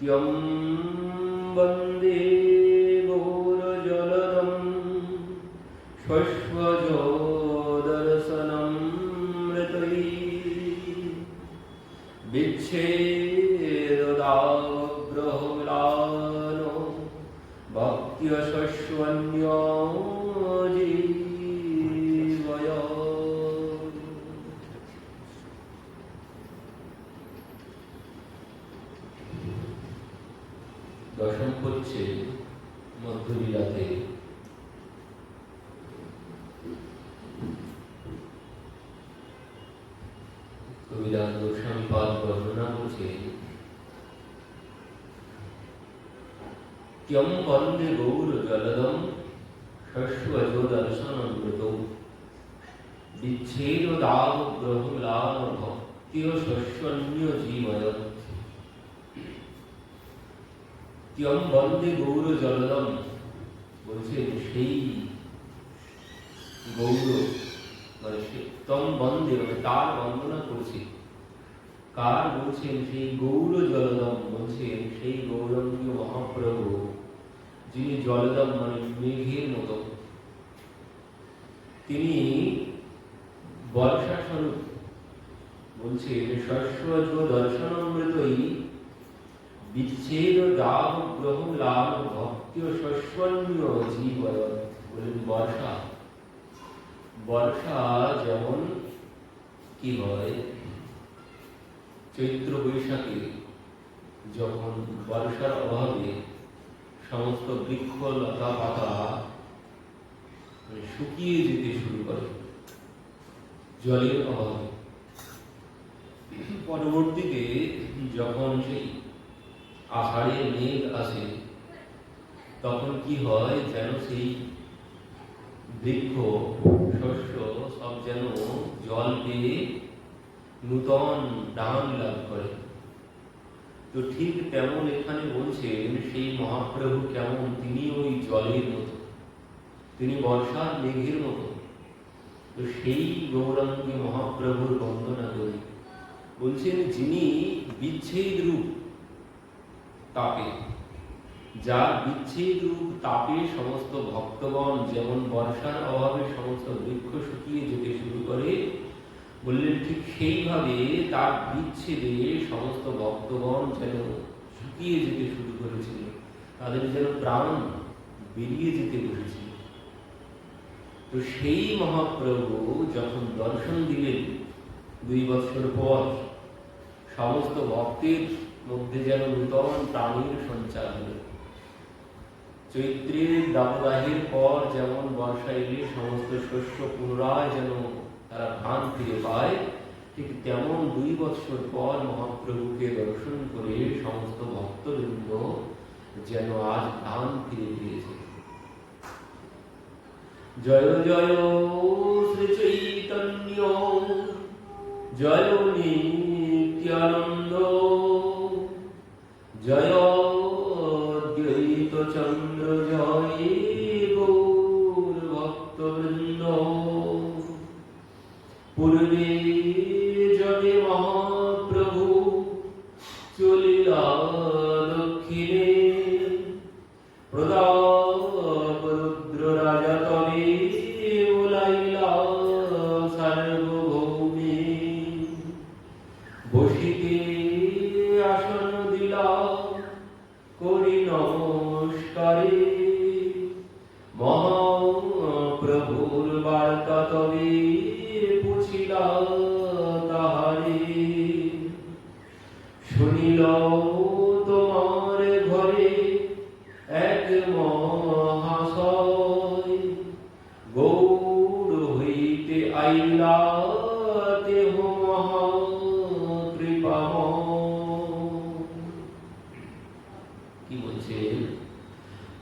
त्यं वन्दे गौरजलदं शश्वजोदर्शनमृतैः विच्छेददावग्रहम्लानो भक्त्यशश्वन्यो जीवय। দশম পরিচ্ছেদ মধ্যলীলাতে কবিরাজ গোস্বামীপাদ বর্ণনা করছে त्यं वन्दे गौरजलदं शश्वजोदर्शनमृतौ विच्छेददावग्रहम्लानो भक्त्यशश्वन्यो त्यं वन्दे गौरजलदं বলছেন সেই গৌর মানে তম বন্দে মানে তার বন্দনা করছে। কার বলছেন? সেই গৌর জলদম বলছেন সেই গৌরঙ্গীয় মহাপ্রভু যিনি জলদম মানে মেঘের মতো, তিনি বর্ষা স্বরূপ। বলছেন শস্যজ দর্শনমৃতই বিচ্ছেদ দাহ গ্রহণ লাভ ভক্তি শস্যন্য জীবয়। বলেন বর্ষা, বর্ষা যেমন কি হয় চৈত্র বৈশাখে, যখন বর্ষার অভাবে সমস্ত বৃক্ষ লতা পাতা শুকিয়ে যেতে শুরু করে জলের অভাবে, পরবর্তীতে যখন সেই আষাঢ়ের মেঘ আসে তখন কি হয় যেন সেই বৃক্ষ শস্য সব যেন জল পেয়ে নূতন ডান লাভ করে। তো ঠিক তেমন এখানে বলছেন সেই মহাপ্রভু কেমন, তিনি ওই জলের মতো, তিনি বর্ষার মেঘের মতো। তো সেই গৌরাঙ্গী মহাপ্রভুর বন্দনা করি। বলছেন যিনি বিচ্ছেদ রূপ তাপে, যার বিচ্ছেদ রূপ তাপে সমস্ত ভক্তগণ যেমন বর্ষার অভাবে সমস্ত বৃক্ষ শুকিয়ে যেতে শুরু করে, বললেন ঠিক সেইভাবে তার বিচ্ছেদে সমস্ত ভক্তগণ যেন শুকিয়ে যেতে শুরু করেছিল, তাদের যেন প্রাণ বেরিয়ে যেতে বসেছিল। তো সেই মহাপ্রভু যখন দর্শন দিলেন 2 বছর পর, সমস্ত ভক্তের মধ্যে যেন নূতন প্রাণীর সঞ্চার হল। চৈত্রের দাবদাহের পর যেমন বর্ষা এলে সমস্ত শস্য পুনরায় যেন তারা প্রাণ ফিরে পায়, ঠিক তেমন 2 বছর পর মহাপ্রভুকে দর্শন করে সমস্ত ভক্তবৃন্দ যেন আজ প্রাণ ফিরে পেয়েছে। জয় জয় শ্রী চৈতন্য জয় নিত্যানন্দ জয় দ্বৈত চন্দ্র জয় গৌর ভক্তবৃন্দ। পূর্বে জগে মহাপ্রভু চলিলা দক্ষিণে, প্রতাপ রুদ্র রাজা তবে ওলাইলা সার্বভৌমে। বসিতে আসন দিলা করি নমস্কারে, মহাপ্রভুর বার্তা তবে পুছিলা তাহারে। শুনিল তোমার ঘরে এক মহাশয়, গৌর হইতে আইলা দেহ মহাকৃপাময়। কি বলছেন?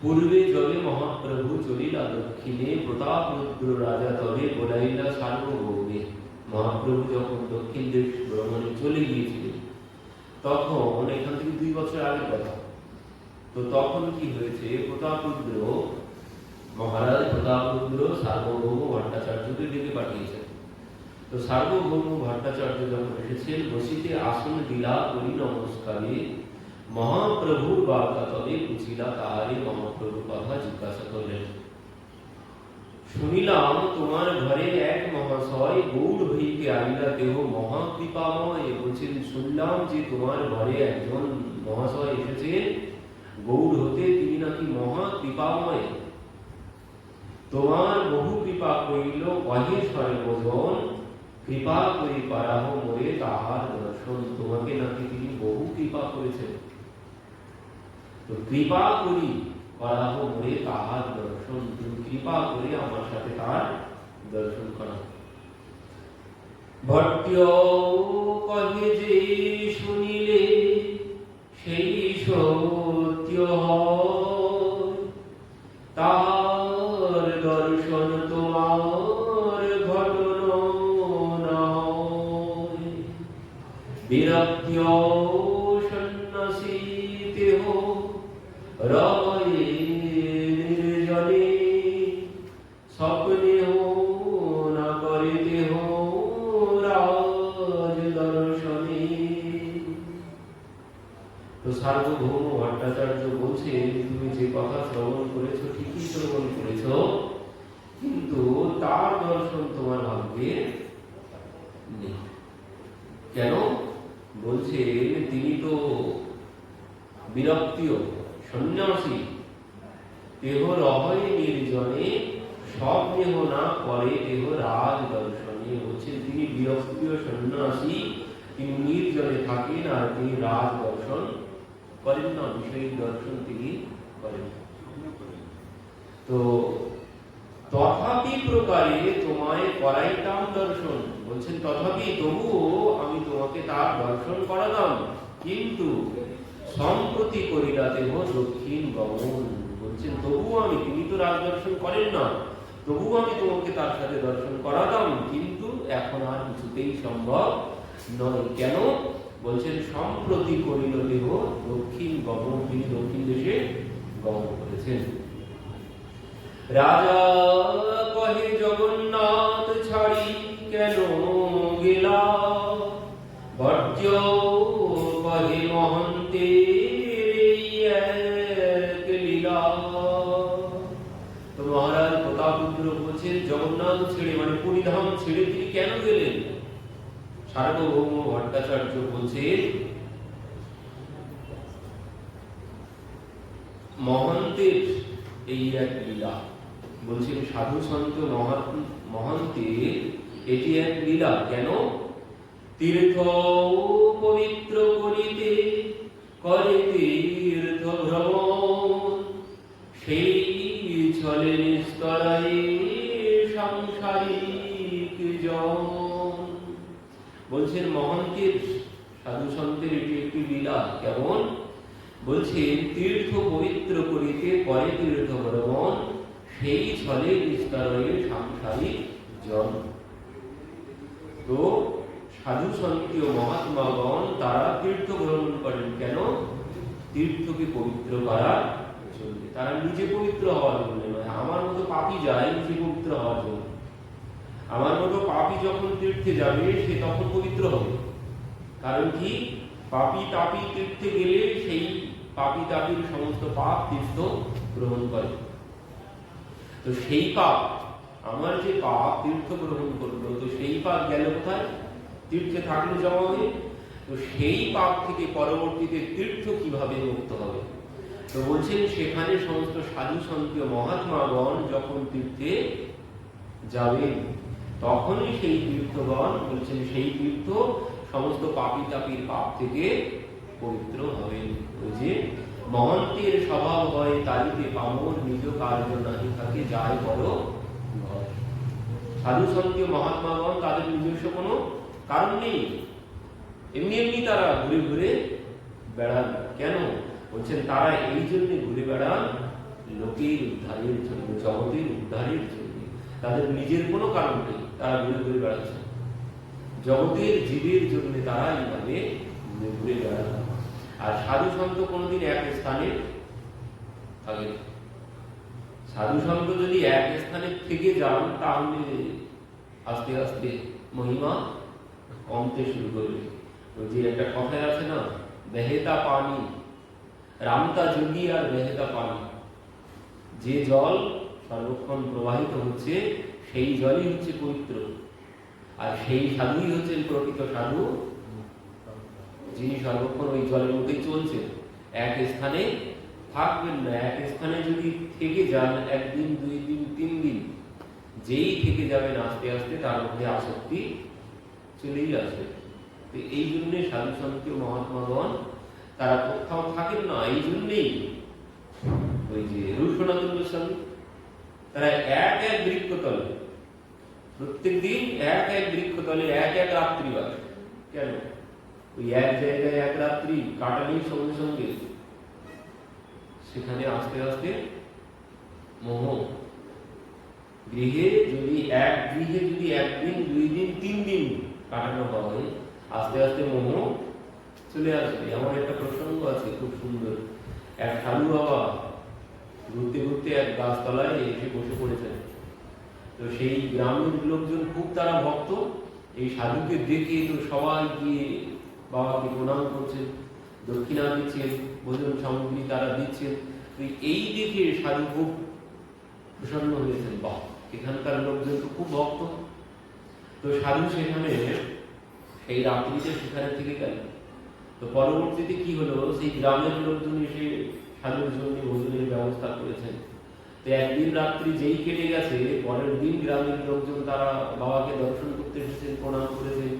পূর্বে জলে মহাপ্রভু চলিলা দক্ষিণে, প্রতাপ রুদ্র রাজা তবে বোলাইলা সার্বভৌমে। মহাপ্রভু যখন দক্ষিণ দেশ ভ্রমণে চলে গিয়েছিলেন, তখন এখান থেকে 2 বছর আগের কথা। তো তখন কি হয়েছে, প্রতাপরুদ্র মহারাজ প্রতাপরুদ্র সার্বভৌম ভট্টাচার্যকে ডেকে পাঠিয়েছেন। তো সার্বভৌম ভট্টাচার্য যখন এসেছেন, বসিতে আসন দিলা করি নমস্কারে, মহাপ্রভুর বার্তা তবে বুঝিলা, তাহারে মহাপ্রভু কথা জিজ্ঞাসা করলেন। শুনিলাম তোমার ঘরে এক মহাশয় গৌড় হইতে আইলা, দেহ মহাকৃপাময়। বলছেন শুনলাম যে তোমার ঘরে একজন মহাশয় এসেছেন গৌড় হতে, তিনি নাকি মহাকৃপাময়। তোমার বহু কৃপা করিল কহে সর্বজন, কৃপা করি পারাহ মোরে তাহার দর্শন। তোমাকে নাকি তিনি বহু কৃপা করেছেন, তো কৃপা করি পারাহ মোরে তাহার দর্শন, তুমি কৃপা করে আমার সাথে তার দর্শন করা। ভট্ট কহে যে শুনিলে সেই সত্য হয়, তাহার দর্শন তোমার ঘটন নয়। বিরক্তি সন্ন্যাসী দেহ রয়ে নির্জনে, স্বপ্নে না করে দেহ রাজ দর্শনে। তো সার্বভৌম ভট্টাচার্য বলছেন, তুমি যে কথা শ্রবণ করেছো ঠিকই শ্রবণ করেছো, কিন্তু তার দর্শন তোমার ভাগ্যে নেই। কেন? বলছেন তিনি তো বিরক্তীয় সন্ন্যাসী, দেহ রহয় নির্জনে, সব দেহ না করে দেহ রাজ দর্শনে। বলছেন তিনি বিরক্তীয় সন্ন্যাসী, তিনি নির্জনে থাকেন আর তিনি রাজ দর্শন করেন না, বিষয়িক দর্শন তিনি করেন। তো তথাপি প্রকারে তোমায় করাইতাম দর্শন। বলছেন তথাপি তবুও আমি তোমাকে তার দর্শন করাতাম, কিন্তু সম্প্রতি করিলা দেহ দক্ষিণ গমন। বলছেন তবুও আমি, তিনি তো রাজ দর্শন করেন না, তবুও আমি তোমাকে তার সাথে দর্শন করাতাম, কিন্তু এখন আর কিছুতেই সম্ভব নয়। কেন? বলছেন সম্প্রতি করিল দেহ দক্ষিণ গমন, তিনি দক্ষিণ দেশে গমন করেছেন। রাজা কহে জগন্নাথ ছাড়ি কেন গেলা, ভট্ট কহে মহন্তের এক লীলা। তো মহারাজ প্রতাপরুদ্র বলছেন জগন্নাথ ছেড়ে মানে পুরীধাম ছেড়ে তিনি কেন গেলেন? সার্বভৌম ভট্টাচার্য বলছেন মহন্তের এই এক লীলা। বলছেন সাধু সন্ত মহন্তের এটি এক লীলা। কেন? তীর্থ পবিত্র করিতে করে তীর্থ ভ্রমণ, সেই ছলে নিস্তরায় সাংসারিক জন। বলছেন মহন্তের সাধু সন্তের এটি একটি লীলা। কেমন? বলছেন তীর্থ পবিত্র করিতে করে তীর্থ ভ্রমণ, সেই ছলে নিস্তরায় সাংসারিক জন। তো সাধু সন্তীয় মহাত্মাগণ তারা তীর্থ ভ্রমণ করেন কেন? তীর্থকে পবিত্র করার জন্য। তারা নিজে পবিত্র হওয়ার জন্য নয়। আমার মতো পাপী যায় নিজে পবিত্র হওয়ার জন্য। আমার মতো পাপী যখন তীর্থে যাবে সে তখন পবিত্র হবে। কারণ কি? পাপী তাপী তীর্থে গেলে সেই পাপী তাপীর সমস্ত পাপ তীর্থ গ্রহণ করে। তো সেই পাপ, আমার যে পাপ তীর্থ গ্রহণ করলো, তো সেই পাপ গেল কোথায়? তীর্থে থাকলে জমা হয়ে। তো সেই পাপ থেকে পরবর্তীতে তীর্থ কিভাবে মুক্ত হবে? তো বলছেন সেখানে সমস্ত সাধু সন্তীয় মহাত্মাগণ যখন তীর্থে যাবেন তখনই সেই তীর্থগণ বলছেন সেই তীর্থ সমস্ত পাপী তাপীর পাপ থেকে পবিত্র হবেন। ওই যে মহন্তের স্বভাব হয় তারিতে পামর, নিজ কার্য নাহি থাকে যায় বড় ঘর। সাধু সন্তীয় মহাত্মাগণ তাদের নিজস্ব কোনো কারণ নেই, এমনি এমনি তারা ঘুরে ঘুরে বেড়ান। কেন? বলছেন তারা এই জন্য ঘুরে বেড়ান লোকের উদ্ধারের জন্য, জগতের উদ্ধারের জন্য। তাদের নিজের কোনো কারণ নেই, তারা ঘুরে ঘুরে বেড়াচ্ছে জগতের জীবের জন্য। তারা এইভাবে ঘুরে ঘুরে বেড়ান। আর সাধু সন্ত কোনোদিন এক স্থানে থাকে। সাধু সন্ত যদি এক স্থানে থেকে যান তাহলে আস্তে আস্তে মহিমা কমতে শুরু করবে। ওই যে একটা কথায় আছে না, বেহেতা পানি রামতা যোগী আর বেহেতা পানি, যে জল সর্বক্ষণ প্রবাহিত হচ্ছে সেই জলই হচ্ছে পবিত্র, আর সেই সাধুই হচ্ছেন প্রকৃত সাধু, যিনি সর্বক্ষণ ওই জলের মধ্যেই চলছে। এক স্থানে থাকবেন না, এক স্থানে যদি থেকে যান 1 দিন 2 দিন 3 দিন, যেই থেকে যাবেন আস্তে আস্তে তার মধ্যে আসক্তি চলেই আসবে। তো এই জন্যে সাধু সন্ত মহাত্মাগণ তারা কোথাও থাকেন না। এই জন্যেই ওই যে রূপসনাতন গোস্বামী তারা এক এক বৃক্ষতলে প্রত্যেক দিন এক এক বৃক্ষতলে এক এক রাত্রি বাস। কেন? ওই এক জায়গায় এক রাত্রি কাটালেই সঙ্গে সঙ্গে সেখানে আস্তে আস্তে মোহ, গৃহে যদি এক গৃহে যদি 1 দিন 2 দিন 3 দিন কাটানো হয়, আস্তে আস্তে মোহ চলে আসবে। আমার একটা প্রসঙ্গ আছে খুব সুন্দর। এক সাধু বাবা ঘুরতে ঘুরতে এক গাছতলায় এসে বসে পড়েছেন। তো সেই গ্রামের লোকজন খুব তারা ভক্ত, এই সাধুকে দেখে তো সবাই গিয়ে বাবাকে প্রণাম করছেন, দক্ষিণা দিচ্ছেন, ভোজন সামগ্রী তারা দিচ্ছেন। তো এই দেখে সাধু খুব প্রসন্ন হয়েছেন, বাহ এখানকার লোকজন তো খুব ভক্ত। তো সাধু সেখানে সেই রাত্রিতে সেখানে থেকে গেল। তো পরবর্তীতে কি হলো, সেই গ্রামের লোকজন এসে সাধুর জন্য ভোজনের ব্যবস্থা করেছেন। তো একদিন রাত্রি যেই কেটে গেছে, পরের দিন গ্রামের লোকজন তারা বাবাকে দর্শন করতে এসেছেন, প্রণাম করেছেন।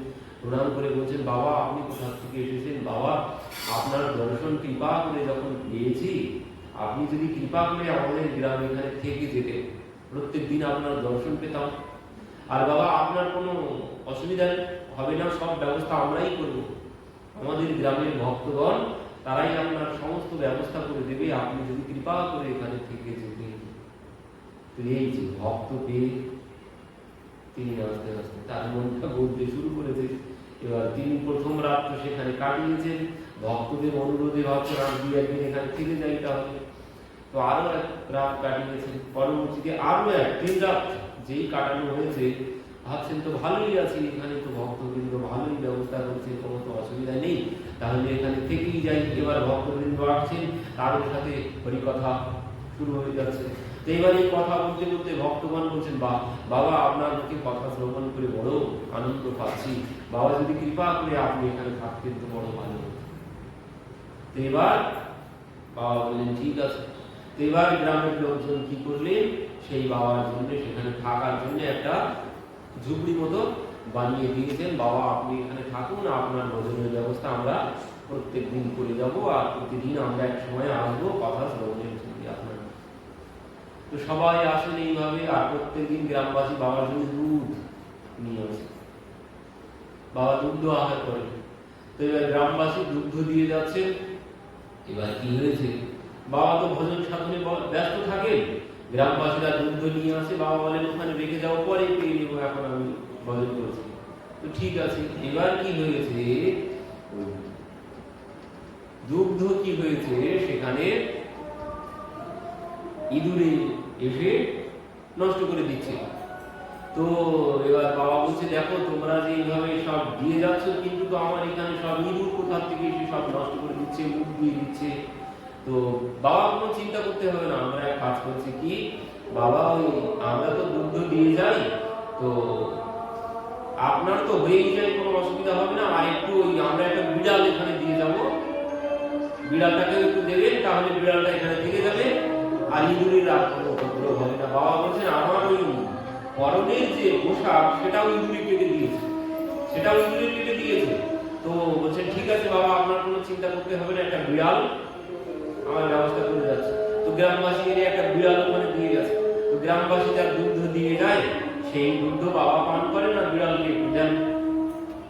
প্রণাম করে বলছেন, বাবা আপনি কোথা থেকে এসেছেন? বাবা আপনার দর্শন কৃপা করে যখন পেয়েছি, আপনি যদি কৃপা করে আমাদের গ্রামে এখানে থেকে যেতেন, প্রত্যেক দিন আপনার দর্শন পেতাম। আর বাবা আপনার কোনো অসুবিধা হবে না, সব ব্যবস্থা আমরাই করব। আমাদের গ্রামের ভক্তগণ তারাই আপনার সমস্ত ব্যবস্থা করে দেবে, আপনি যদি কৃপা করে এখানে থেকে যেতেন। তো এই যে ভক্ত পেয়ে তিনি আস্তে আস্তে তার মনটা গড়তে শুরু করেছে। এবার তিনি প্রথম রাত তো সেখানে কাটিয়েছেন, ভক্তদের অনুরোধে ভাবছেন আর 2 দিন এখানে থেকে যাইতে হবে। তো আরো 1 রাত কাটিয়েছেন, পরবর্তীতে আরো 3 রাত যেই কাটানো হয়েছে, ভাবছেন তো ভালোই আছে, এখানে তো ভক্তবৃন্দ ভালোই ব্যবস্থা করছে, কোনো তো অসুবিধা নেই, তাহলে এখানে থেকেই যাই। এবার ভক্তবৃন্দ আসছেন, তাদের সাথে হরিকথা শুরু হয়ে যাচ্ছে। তো এবার এই কথা বলতে বলতে ভক্তগণ বলছেন, বাবা আপনার মুখে কথা শ্রবণ করে বড় আনন্দ পাচ্ছি, বাবা যদি কৃপা করে আপনি এখানে থাকতেন তো বড় ভালো হতো। তো এবার বাবা বললেন ঠিক আছে। তো এবার গ্রামের লোকজন কি করলেন, সেই বাবার জন্য সেখানে থাকার জন্য একটা ঝুপড়ি মতো বানিয়ে দিয়েছেন। বাবা আপনি এখানে থাকুন, আপনার ভোজনের ব্যবস্থা আমরা প্রত্যেক দিন করে যাব, আর প্রতিদিন আমরা এক সময় আসবো কথা শ্রবণের জন্য আপনার। তো সবাই আসেন এইভাবে, আর প্রত্যেকদিন গ্রামবাসী বাবার জন্য দুধ নিয়ে আসে, বাবা দুগ্ধ আহার করেন। তো এবার গ্রামবাসী দুগ্ধ দিয়ে যাচ্ছেন। এবার কি হয়েছে, বাবা তো ভোজন সাধনে ব্যস্ত থাকেন, গ্রামবাসীরা দুগ্ধ নিয়ে আসে, বাবা বলেন ওখানে রেখে যাও, পরে পেয়ে নেবো, এখন আমি ভোজন করছি। তো ঠিক আছে। এবার কি হয়েছে, দুগ্ধ কি হয়েছে সেখানে ইঁদুরে এসে নষ্ট করে দিচ্ছে। তো এবার বাবা বলছে, দেখো তোমরা যে এইভাবে সব দিয়ে যাচ্ছ, কিন্তু তো আমার এখানে সব ইঁদুর কোথা থেকে এসে সব নষ্ট করে দিচ্ছে, মুখ দিয়ে দিচ্ছে। তো বাবা কোনো চিন্তা করতে হবে না, আমরা এক কাজ করছি কি, বাবা ওই আমরা তো দুগ্ধ দিয়ে যাই, তো আপনার তো হয়েই যায়, কোনো অসুবিধা হবে না। আর একটু ওই আমরা একটা বিড়াল এখানে দিয়ে যাব, বিড়ালটাকে একটু দেবেন, তাহলে বিড়ালটা এখানে থেকে যাবে, আর ইঁদুরের আর কোনো উপদ্রব হবে না। বাবা বলছেন, আমার ওই পরনের যে পোশাক সেটাও ইঁদুরে কেটে দিয়েছে, সেটাও ইঁদুরে কেটে দিয়েছে। তো বলছেন ঠিক আছে বাবা, আপনার কোনো চিন্তা করতে হবে না, একটা বিড়াল আমার ব্যবস্থা করে যাচ্ছে। তো গ্রামবাসী এর একটা বিড়াল ওখানে দিয়ে গেছে। তো গ্রামবাসী যার দুগ্ধ দিয়ে যায়, সেই দুগ্ধ বাবা পান করে না, বিড়ালকে দেন।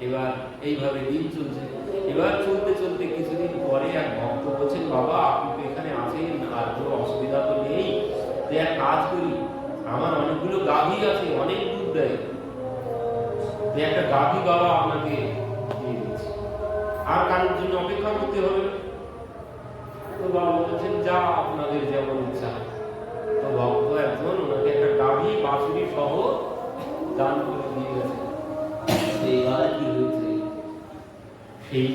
এবার এইভাবে দিন চলছে। এবার চলতে চলতে কিছুদিন পরে এক ভক্ত বলছেন, বাবা আপনি তো এখানে আছেন, আর কোনো অসুবিধা তো নেই, তো এক কাজ করি, আমার অনেকগুলো গাভী আছে, অনেক দুধ দেয়, একটা গাভী বাবা আপনাকে দিয়ে দিচ্ছি, আর কারোর জন্য অপেক্ষা করতে হবে না। তো বাবা বলছেন, যা আপনাদের যেমন ইচ্ছা। তো ভক্ত একজন ওনাকে একটা গাভী বাছুরি সহ দান করে দিয়ে গেছে। এবার কি হয়েছে, সেই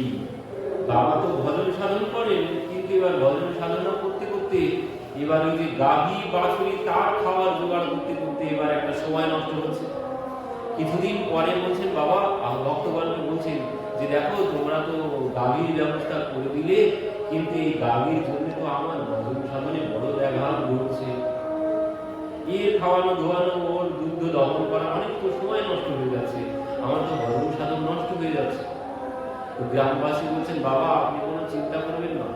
বাবা তো ভজন সাধন করেন, কিন্তু এবার ভজন সাধনা করতে করতে এবার ওই যে গাভী বাছুরি তার খাবার জোগাড় করতে করতে এবার একটা সময় নষ্ট হচ্ছে। কিছুদিন পরে বলছেন বাবা, ভক্তগণকে বলছেন যে দেখো তোমরা তো গাভীর ব্যবস্থা করে দিলে, কিন্তু এই গাভীর জন্য তো আমার ভজন সাধনে বড় ব্যাঘাত ঘটছে। এর খাওয়ানো ধোয়ানো, ওর দুগ্ধ দহন করা অনেক তো সময় নষ্ট হয়ে যাচ্ছে, আমার তো ভজন সাধন নষ্ট হয়ে যাচ্ছে। তো গ্রামবাসী বলছেন বাবা আপনি কোনো চিন্তা করবেন না,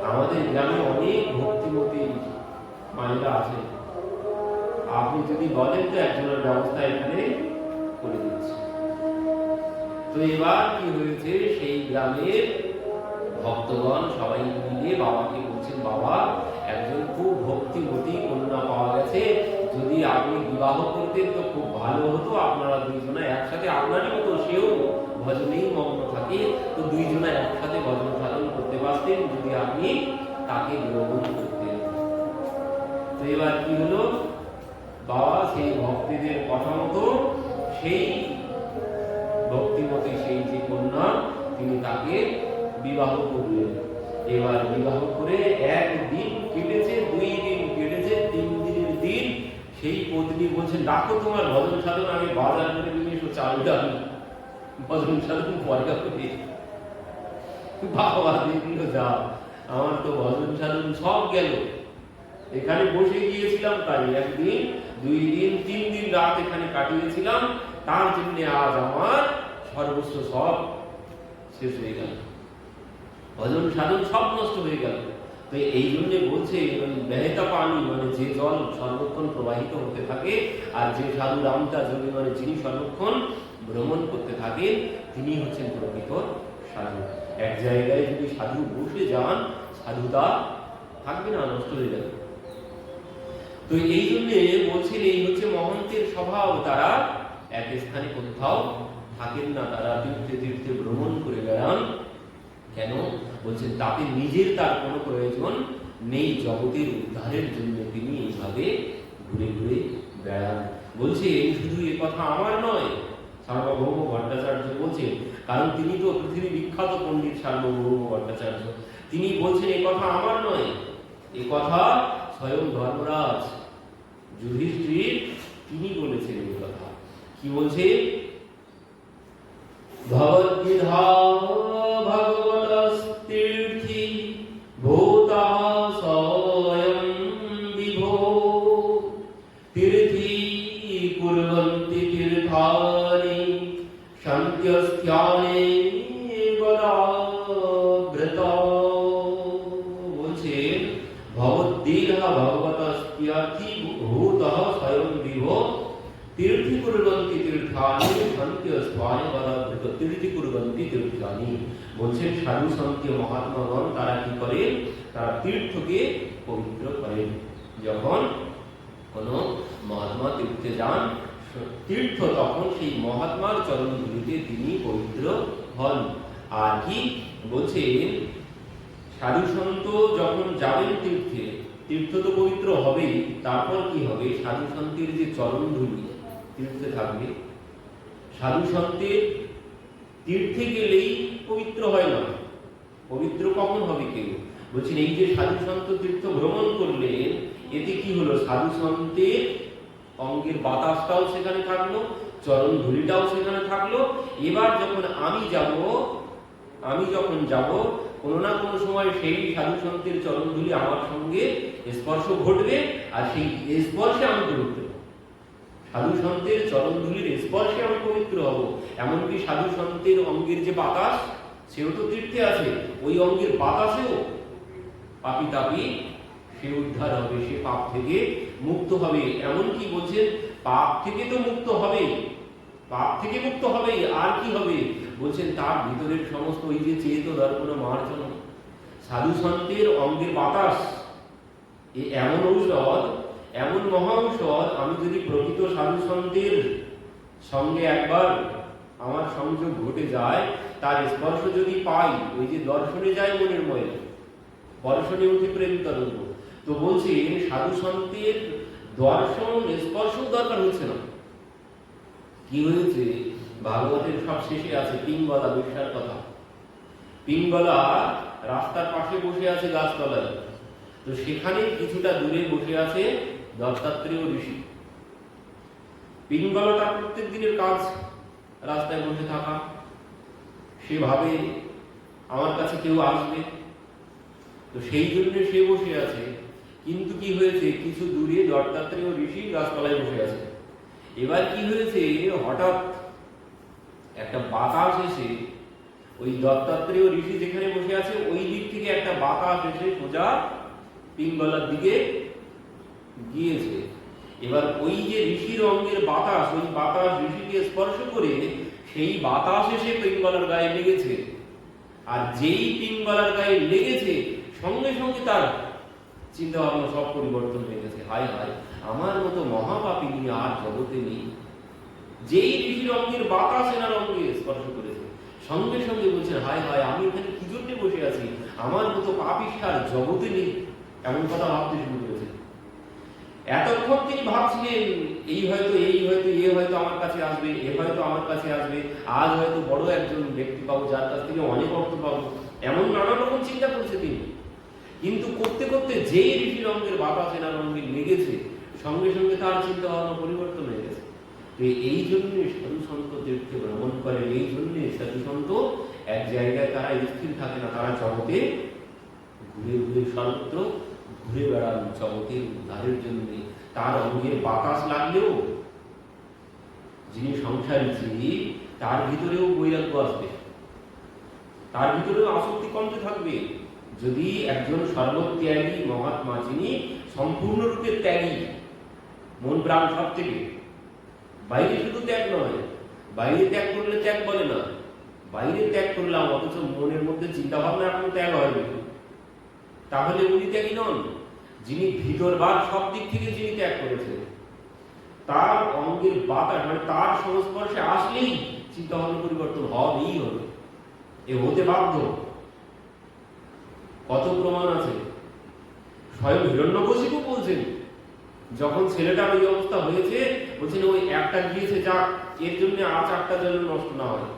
আমাদের গ্রামে অনেক ভক্তিমতী মায়েরা আছে, আপনি যদি বলেন তো একজনের ব্যবস্থা এখানে করে দিচ্ছে। তো এবার কি হয়েছে, সেই গ্রামের ভক্তগণ সবাই মিলে বাবাকে বলছেন বাবা একজন খুব ভক্তিমতী কন্যা পাওয়া গেছে, যদি আপনি বিবাহ করতেন তো খুব ভালো হতো, আপনারা দুইজনে একসাথে, আপনারই মতো সেও ভজনেই মগ্ন থাকে, তো দুইজনে একসাথে ভজন সাধন করতে পারতেন যদি আপনি তাকে গ্রহণ করতেন। তো এবার কি হলো, বাবা সেই ভক্তদের কথা মতো সেই ভক্তিমতী সেই যে কন্যা তিনি তাকে বিবাহ করলেন। এবার বিবাহ করে একদিন কেটেছে, 2 দিন কেটেছে, 3 দিনের দিন সেই পত্নী বলছেন ডাকো তোমার ভজন সাধন আগে বাজার করে নিয়ে এসো, চাল ডাল ভজন সাধন পরে করে। বাবা দেখলো যা আমার তো ভজন সাধন সব গেল, এখানে বসে গিয়েছিলাম তাই 1 দিন 2 দিন 3 দিন রাত এখানে কাটিয়েছিলাম, তার জন্য আজ আমার সর্বস্ব সব শেষ হয়ে গেল, ভজন সাধন সব নষ্ট হয়ে গেল। তো এই জন্য বলছে বেহেতা পানি মানে যে জল সর্বক্ষণ প্রবাহিত হতে থাকে, আর যে সাধু রামতা যোগী মানে যিনি সর্বক্ষণ ভ্রমণ করতে থাকেন তিনি হচ্ছেন প্রকৃত সাধু। এক জায়গায় যদি সাধু বসে যান সাধুতা থাকবে না, নষ্ট হয়ে যাবে। তো এই জন্য বলছেন এই হচ্ছে মহন্তের স্বভাব, তারা এক স্থানে কোথাও থাকেন না, তারা তীর্থে তীর্থে ভ্রমণ করে বেড়ান। কেন বলছেন, তাতে নিজের তার কোনো প্রয়োজন নেই, জগতের উদ্ধারের জন্য তিনি এইভাবে ঘুরে ঘুরে বেড়ান। বলছে শুধু এ কথা আমার নয়, সার্বভৌম ভট্টাচার্য বলছেন, কারণ তিনি তো পৃথিবী বিখ্যাত পণ্ডিত সার্বভৌম ভট্টাচার্য, তিনি বলছেন এ কথা আমার নয়, এ কথা স্বয়ং ধর্মরাজ যুধিষ্ঠির তিনি বলেছেন। এই কথা কি বলছে, ভগবদ্গীতা ভগবতস্তীর্থি ভূতা স্বয়ং বিভো তীর্থি কুর্বন্তি তীর্থানি শান্ত্যস্থানে গদাব্রতা। বলছে ভগবদ্গীতা ভগবতস্তীর্থি ভূতা স্বয়ং বিভো তীর্থি কুর্বন্তি তীর্থানি শান্ত্যস্থানে গদাব্রতা। তীর্থি কুর্বন্তি তীর্থানি বলছেন সাধু সন্ত মহাত্মাগণ তারা কি করে, তারা তীর্থকে পবিত্র করেন। যখন কোন মহাত্মা তীর্থে যান তীর্থ, তখন সেই মহাত্মার চরণ ধুলিতে তিনি পবিত্র হন। আর কি বলছেন, সাধু সন্ত যখন যাবেন তীর্থে, তীর্থ তো পবিত্র হবেই, তারপর কি হবে, সাধু সন্তের যে চরণ ধুলি তীর্থে থাকবে। সাধু সন্তের তীর্থে গেলেই পবিত্র হয় না, পবিত্র কখন হবে কেউ, বলছেন এই যে সাধু সন্ত তীর্থ ভ্রমণ করলেন, এতে কি হলো, সাধু সন্তের অঙ্গের বাতাসটাও সেখানে থাকলো, চরণ ধুলিটাও সেখানে থাকলো। এবার যখন আমি যখন যাব কোনো না কোনো সময় সেই সাধু সন্তের চরণ ধুলি আমার সঙ্গে স্পর্শ ঘটবে, আর সেই স্পর্শে আমি পবিত্র, সাধু সন্তের চরণ ধুলির স্পর্শে আমি পবিত্র হব। এমনকি সাধু সন্তের অঙ্গের যে বাতাস সেও তো তীর্থে আছে, ওই অঙ্গের বাতাসেও পাপি তাপি সে উদ্ধার হবে, সে পাপ থেকে মুক্ত হবে। এমনকি বলছেন পাপ থেকে তো মুক্ত হবে, পাপ থেকে মুক্ত হবে, আর কি হবে বলছেন, তার ভিতরের সমস্ত ওই যে চেত দর্পণ মার্জন, সাধু সন্তের অঙ্গের বাতাস এমন ঔষধ, এমন মহা ঔষধ, আমি যদি প্রকৃত সাধু সন্তের সঙ্গে একবার আমার সংযোগ ঘটে যায়, তার স্পর্শ যদি পাই, ওই যে দর্শনে যায় মনের ময়লা, দর্শনে উঠে প্রেম তরঙ্গ। তো বলছি সাধু সন্তের দর্শন স্পর্শ দরকার হচ্ছে না। কি হয়েছে, ভাগবতের সব শেষে আছে পিঙ্গলা বেশ্যার কথা। পিঙ্গলা রাস্তার পাশে বসে আছে গাছতলায়, তো সেখানে কিছুটা দূরে বসে আছে দত্তাত্রেয় ঋষি। পিঙ্গলাটা প্রত্যেক দিনের কাজ রাস্তায় বসে থাকা, সেভাবে আমার কাছে কেউ আসবে, তো সেই জন্য সে বসে আছে। কিন্তু কি হয়েছে, কিছু দূরে দত্তাত্রেয় ঋষি গাছতলায় বসে আছে। এবার কি হয়েছে, হঠাৎ একটা বাতাস এসে ওই দত্তাত্রেয় ঋষি যেখানে বসে আছে ওই দিক থেকে একটা বাতাস এসে সোজা পিঙ্গলার দিকে গিয়েছে। এবার ওই যে ঋষির অঙ্গের বাতাস, ওই বাতাস ঋষিকে স্পর্শ করে সেই বাতাস এসে পিঙ্গলার গায়ে লেগেছে। আর যেই পিঙ্গলার গায়ে লেগেছে সঙ্গে সঙ্গে তার চিন্তা ভাবনা সব পরিবর্তন হয়ে গেছে। হায় হায়, আমার মতো মহাপাপিনী আর জগতে নেই। যেই ঋষির অঙ্গের বাতাস এনার অঙ্গে স্পর্শ করেছে সঙ্গে সঙ্গে বলছেন, হায় হায়, আমি এখানে কি জন্য বসে আছি, আমার মতো পাপিষ্ঠ আর জগতে নেই, এমন কথা ভাবতে শুরু করেছে। এতক্ষণ তিনি ভাবছিলেন এই হয়তো এ হয়তো আমার কাছে আসবে, এ হয়তো আমার কাছে আসবে, আজ হয়তো বড় একজন ব্যক্তি পাবো যার কাছ থেকে অনেক অর্থ পাবো, এমন নানা রকম চিন্তা করছে তিনি। কিন্তু করতে করতে যেই ঋষির অঙ্গের বাতাস এনার অঙ্গে লেগেছে সঙ্গে সঙ্গে তার চিন্তা ভাবনা পরিবর্তন হয়ে গেছে। তো এই জন্য সাধু সন্ত তীর্থে ভ্রমণ করে, এই জন্য সাধু সন্ত এক জায়গায় তারা স্থির থাকে না, তারা জগতে ঘুরে ঘুরে সর্বত্র ঘুরে বেড়ান জগতের উদ্ধারের জন্য। তার অঙ্গের বাতাস লাগলেও যিনি সংসারী জীব তার ভিতরেও বৈরাগ্য আসবে, তার ভিতরেও আসক্তি কমতে থাকবে। যদি একজন সর্বত্যাগী মহাত্মা, যিনি সম্পূর্ণরূপে ত্যাগী, মন প্রাণ সব থেকে, বাইরে শুধু ত্যাগ নয়, বাইরে ত্যাগ করলে ত্যাগ বলে না, বাইরে ত্যাগ করলাম অথচ মনের মধ্যে চিন্তা ভাবনা এখন ত্যাগ হয়নি, তাহলে উনি ত্যাগী নন। যিনি ভিতরবার সব দিক থেকে যিনি ত্যাগ করেছেন, তার অঙ্গের বাতাস মানে তার সংস্পর্শে আসলেই চিন্তা ভাবনা পরিবর্তন হবেই হবে, এ হতে বাধ্য। কত প্রমাণ আছে। স্বয়ং হিরণ্যকশিপু বলছেন, যখন ছেলেটার ওই অবস্থা হয়েছে, বলছেন ওই একটা গিয়েছে, যাক এর জন্য আর চারটা যেন নষ্ট না হয়,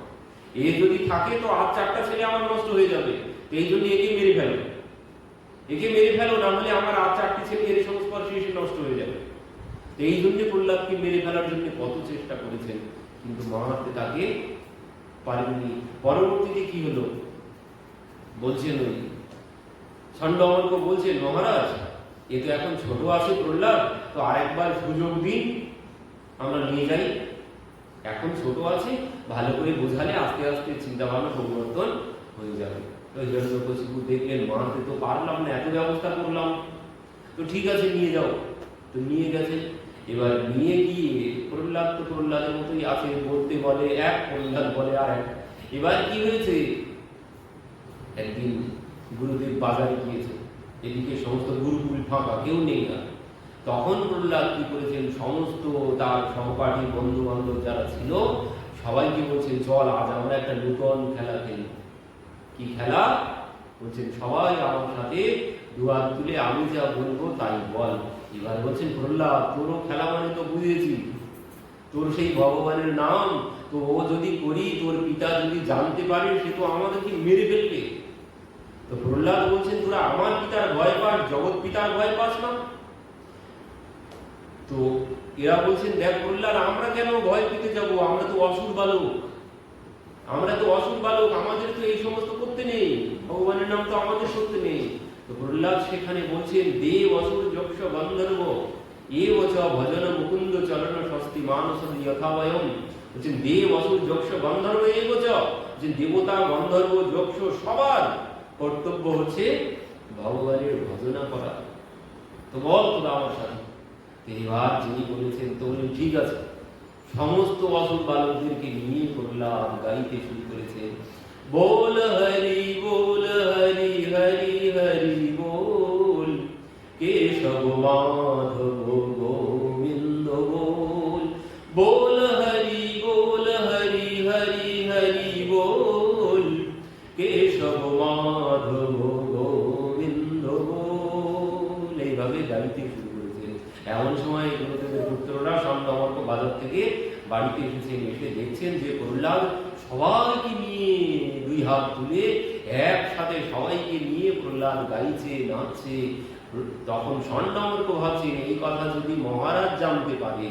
এ যদি থাকে তো আর চারটা ছেলে আমার নষ্ট হয়ে যাবে, এই জন্য একে মেরে ফেলো, একে মেরে ফেলো, না হলে আমার আর চারটি ছেলে এর সংস্পর্শে এসে নষ্ট হয়ে যাবে। এই জন্য প্রহ্লাদকে মেরে ফেলার জন্য কত চেষ্টা করেছেন, কিন্তু মহাত্মে তাকে পারেননি। পরবর্তীতে কি হলো বলছেন, ওই ছন্দ বলছেন, মহারাজ এ তো এখন ছোট আছে প্রহ্লাদ, তো আরেকবার সুযোগ দিন, আমরা নিয়ে যাই, এখন ছোট আছে, ভালো করে বোঝালে আস্তে আস্তে চিন্তা ভাবনা পরিবর্তন হয়ে যাবে। তো হিরণ্যকশিপু দেখলেন, মানতে তো পারলাম না, এত ব্যবস্থা করলাম, তো ঠিক আছে নিয়ে যাও। তো নিয়ে গেছে। এবার নিয়ে গিয়ে প্রহ্লাদ তো প্রহ্লাদের মতোই আছে, বলতে বলে এক, প্রহ্লাদ বলে আর এক। এবার কি হয়েছে, একদিন গুরুদেব বাজারে গিয়েছে, এদিকে সমস্ত গুরুকুল ফাঁকা, কেউ নেই না। তখন প্রহ্লাদ কি করেছেন, সমস্ত তার সহপাঠী বন্ধু বান্ধব যারা ছিল সবাইকে বলছেন, চল আজ আমরা একটা নূতন খেলা খেলি। কি খেলা বলছেন, সবাই আমার সাথে দুহাত তুলে আমি যা বলবো তাই বল। এবার বলছেন, প্রহ্লাদ তোরও খেলা মানে তো বুঝেছি, তোর সেই ভগবানের নাম তো ও যদি করি, তোর পিতা যদি জানতে পারে সে তো আমাদেরকে মেরে ফেলবে। তো প্রহ্লাদ বলছেন, তোরা আমার পিতার ভয় পাস, জগৎ পিতার ভয় পাস না? তো এরা বলছেন, দেখ প্রহ্লাদ, আমরা কেন ভয় পেতে যাব, আমরা তো অসুর বালক, আমরা তো অসুর বালক, আমাদের তো এই সমস্ত করতে নেই, ভগবানের নাম তো আমাদের সত্যি নেই। তো প্রহ্লাদ সেখানে বলছেন, দেব অসুর যক্ষ গন্ধর্ব এ বচ ভজন মুকুন্দ চরণ স্বস্তি মানস যথাবয়ম। বলছেন দেব অসুর যক্ষ গন্ধর্ব এ বচ, যে দেবতা গন্ধর্ব যক্ষ সবার কর্তব্য হচ্ছে ভগবানের ভজনা করা। তো বল তোরা আমার সাথে। এবার যিনি বলেছেন, তো বলেন ঠিক আছে। সমস্ত অসুর বালকদেরকে নিয়ে প্রহ্লাদ গাইতে শুরু করেছে, बोल हरि हरि हरि बोल, केशव माधव गोविंद बोल। बोल हरि हरि हरि बोल, केशव माधव গোবিন্দ बोल। এইভাবে গাইতে শুরু করেছে। এমন সময় গুরুদেবের পুত্ররা সন্ধ্যা বাজার থেকে বাড়িতে এসেছেন, এসে দেখছেন যে প্রহ্লাদ সবাইকে নিয়ে দুই হাত তুলে একসাথে সবাইকে নিয়ে প্রহ্লাদ গাইছে, নাচছে। তখন ষণ্মার্ক ভাবছেন এই কথা যদি মহারাজ জানতে পারে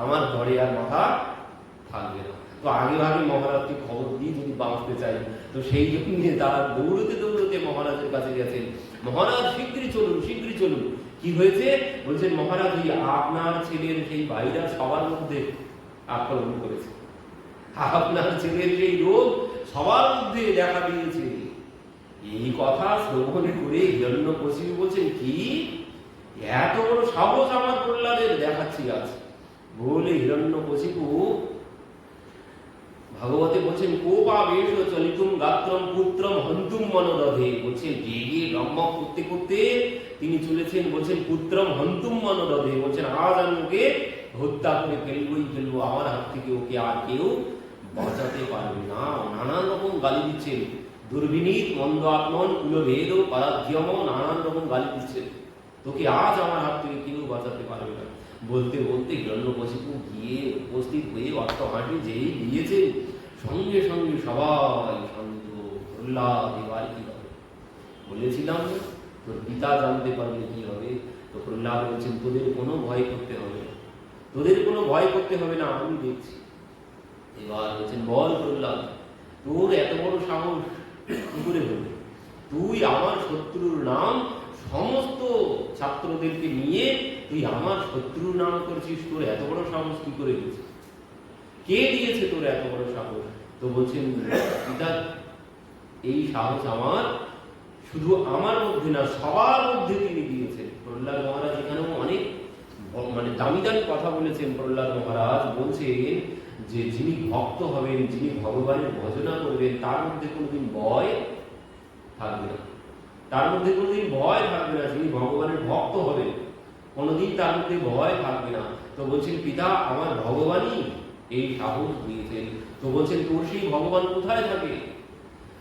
আমার ঘরে আর মাথা থাকবে না। তো আগে ভাগে মহারাজকে খবর দিয়ে যদি বাঁচতে চাই, তো সেই জন্য তারা দৌড়তে দৌড়তে মহারাজের কাছে গেছেন। মহারাজ শীঘ্রই চলুন, শীঘ্রই চলুন। কি হয়েছে বলছেন, মহারাজ ওই আপনার ছেলের সেই ভাইরা সবার মধ্যে আক্রমণ করেছে, আপনার ছেলের সেই রোগ সবার মধ্যে দেখা দিয়েছে। এই কথা শ্রবণ করে হিরণ্যকশিপু বলছেন, কি এত বড় সাহস আমার প্রহ্লাদের দেখাচ্ছি আজ বলে হিরণ্যকশিপু ভাগবতে বলছেন, কোপা বেশ চলিতুম গাত্রম পুত্রম হন্তুম মনোরথে। বলছেন রেগে রম্মক করতে করতে তিনি চলেছেন, বলছেন পুত্রম হন্তুম মনোরথে। বলছেন আজ আমি ওকে হত্যা করে ফেলবো, আমার হাত থেকে ওকে আর কেউ বাঁচাতে পারবে না। নানান রকম গালি দিচ্ছেন, দুর্বিনীত মন্দ আত্মন কুলভেদ পরাধ্যম, নানান রকম গালি দিচ্ছেন, তোকে আজ আমার হাত থেকে কেউ বাঁচাতে পারবে না। বলতে বলতে হিরণ্যকশিপু গিয়ে উপস্থিত হয়ে অট্ট হাঁটি যেই দিয়েছে, সঙ্গে সঙ্গে সবাই শান্ত। প্রহ্লাদ এবার কি হবে? বলেছিলাম তোর পিতা জানতে পারলে কি হবে। তো প্রহ্লাদ বলছেন, তোদের কোনো ভয় করতে হবে না, তোদের কোনো ভয় করতে হবে না, আমি দেখছি। এবার বলছেন, বল প্রহ্লাদ, তোর এত বড় সাহস কি করে হলো? তুই আমার শত্রুর নাম সমস্ত ছাত্রদেরকে নিয়ে তুই আমার শত্রুর নাম করছিস, তোর এত বড় সাহস কি করে হয়েছে? কে দিয়েছে তোর এত বড় সাহস? তো বলছেন, পিতা এই সাহস আমার শুধু আমার মধ্যে না, সবার মধ্যে তিনি দিয়েছেন। প্রহ্লাদ মহারাজ এখানেও অনেক দামি দামি কথা বলেছেন। প্রহ্লাদ মহারাজ বলছেন যে যিনি ভক্ত হবেন, যিনি ভগবানের ভজনা করবেন, তার মধ্যে কোনোদিন ভয় থাকবে না, তার মধ্যে কোনোদিন ভয় থাকবে না। যিনি ভগবানের ভক্ত হবেন কোনোদিন তার মধ্যে ভয় থাকবে না। তো বলছেন, পিতা আমার ভগবানই এই সাহস দিয়েছেন। তো বলছেন, তোর সেই ভগবান কোথায় থাকে?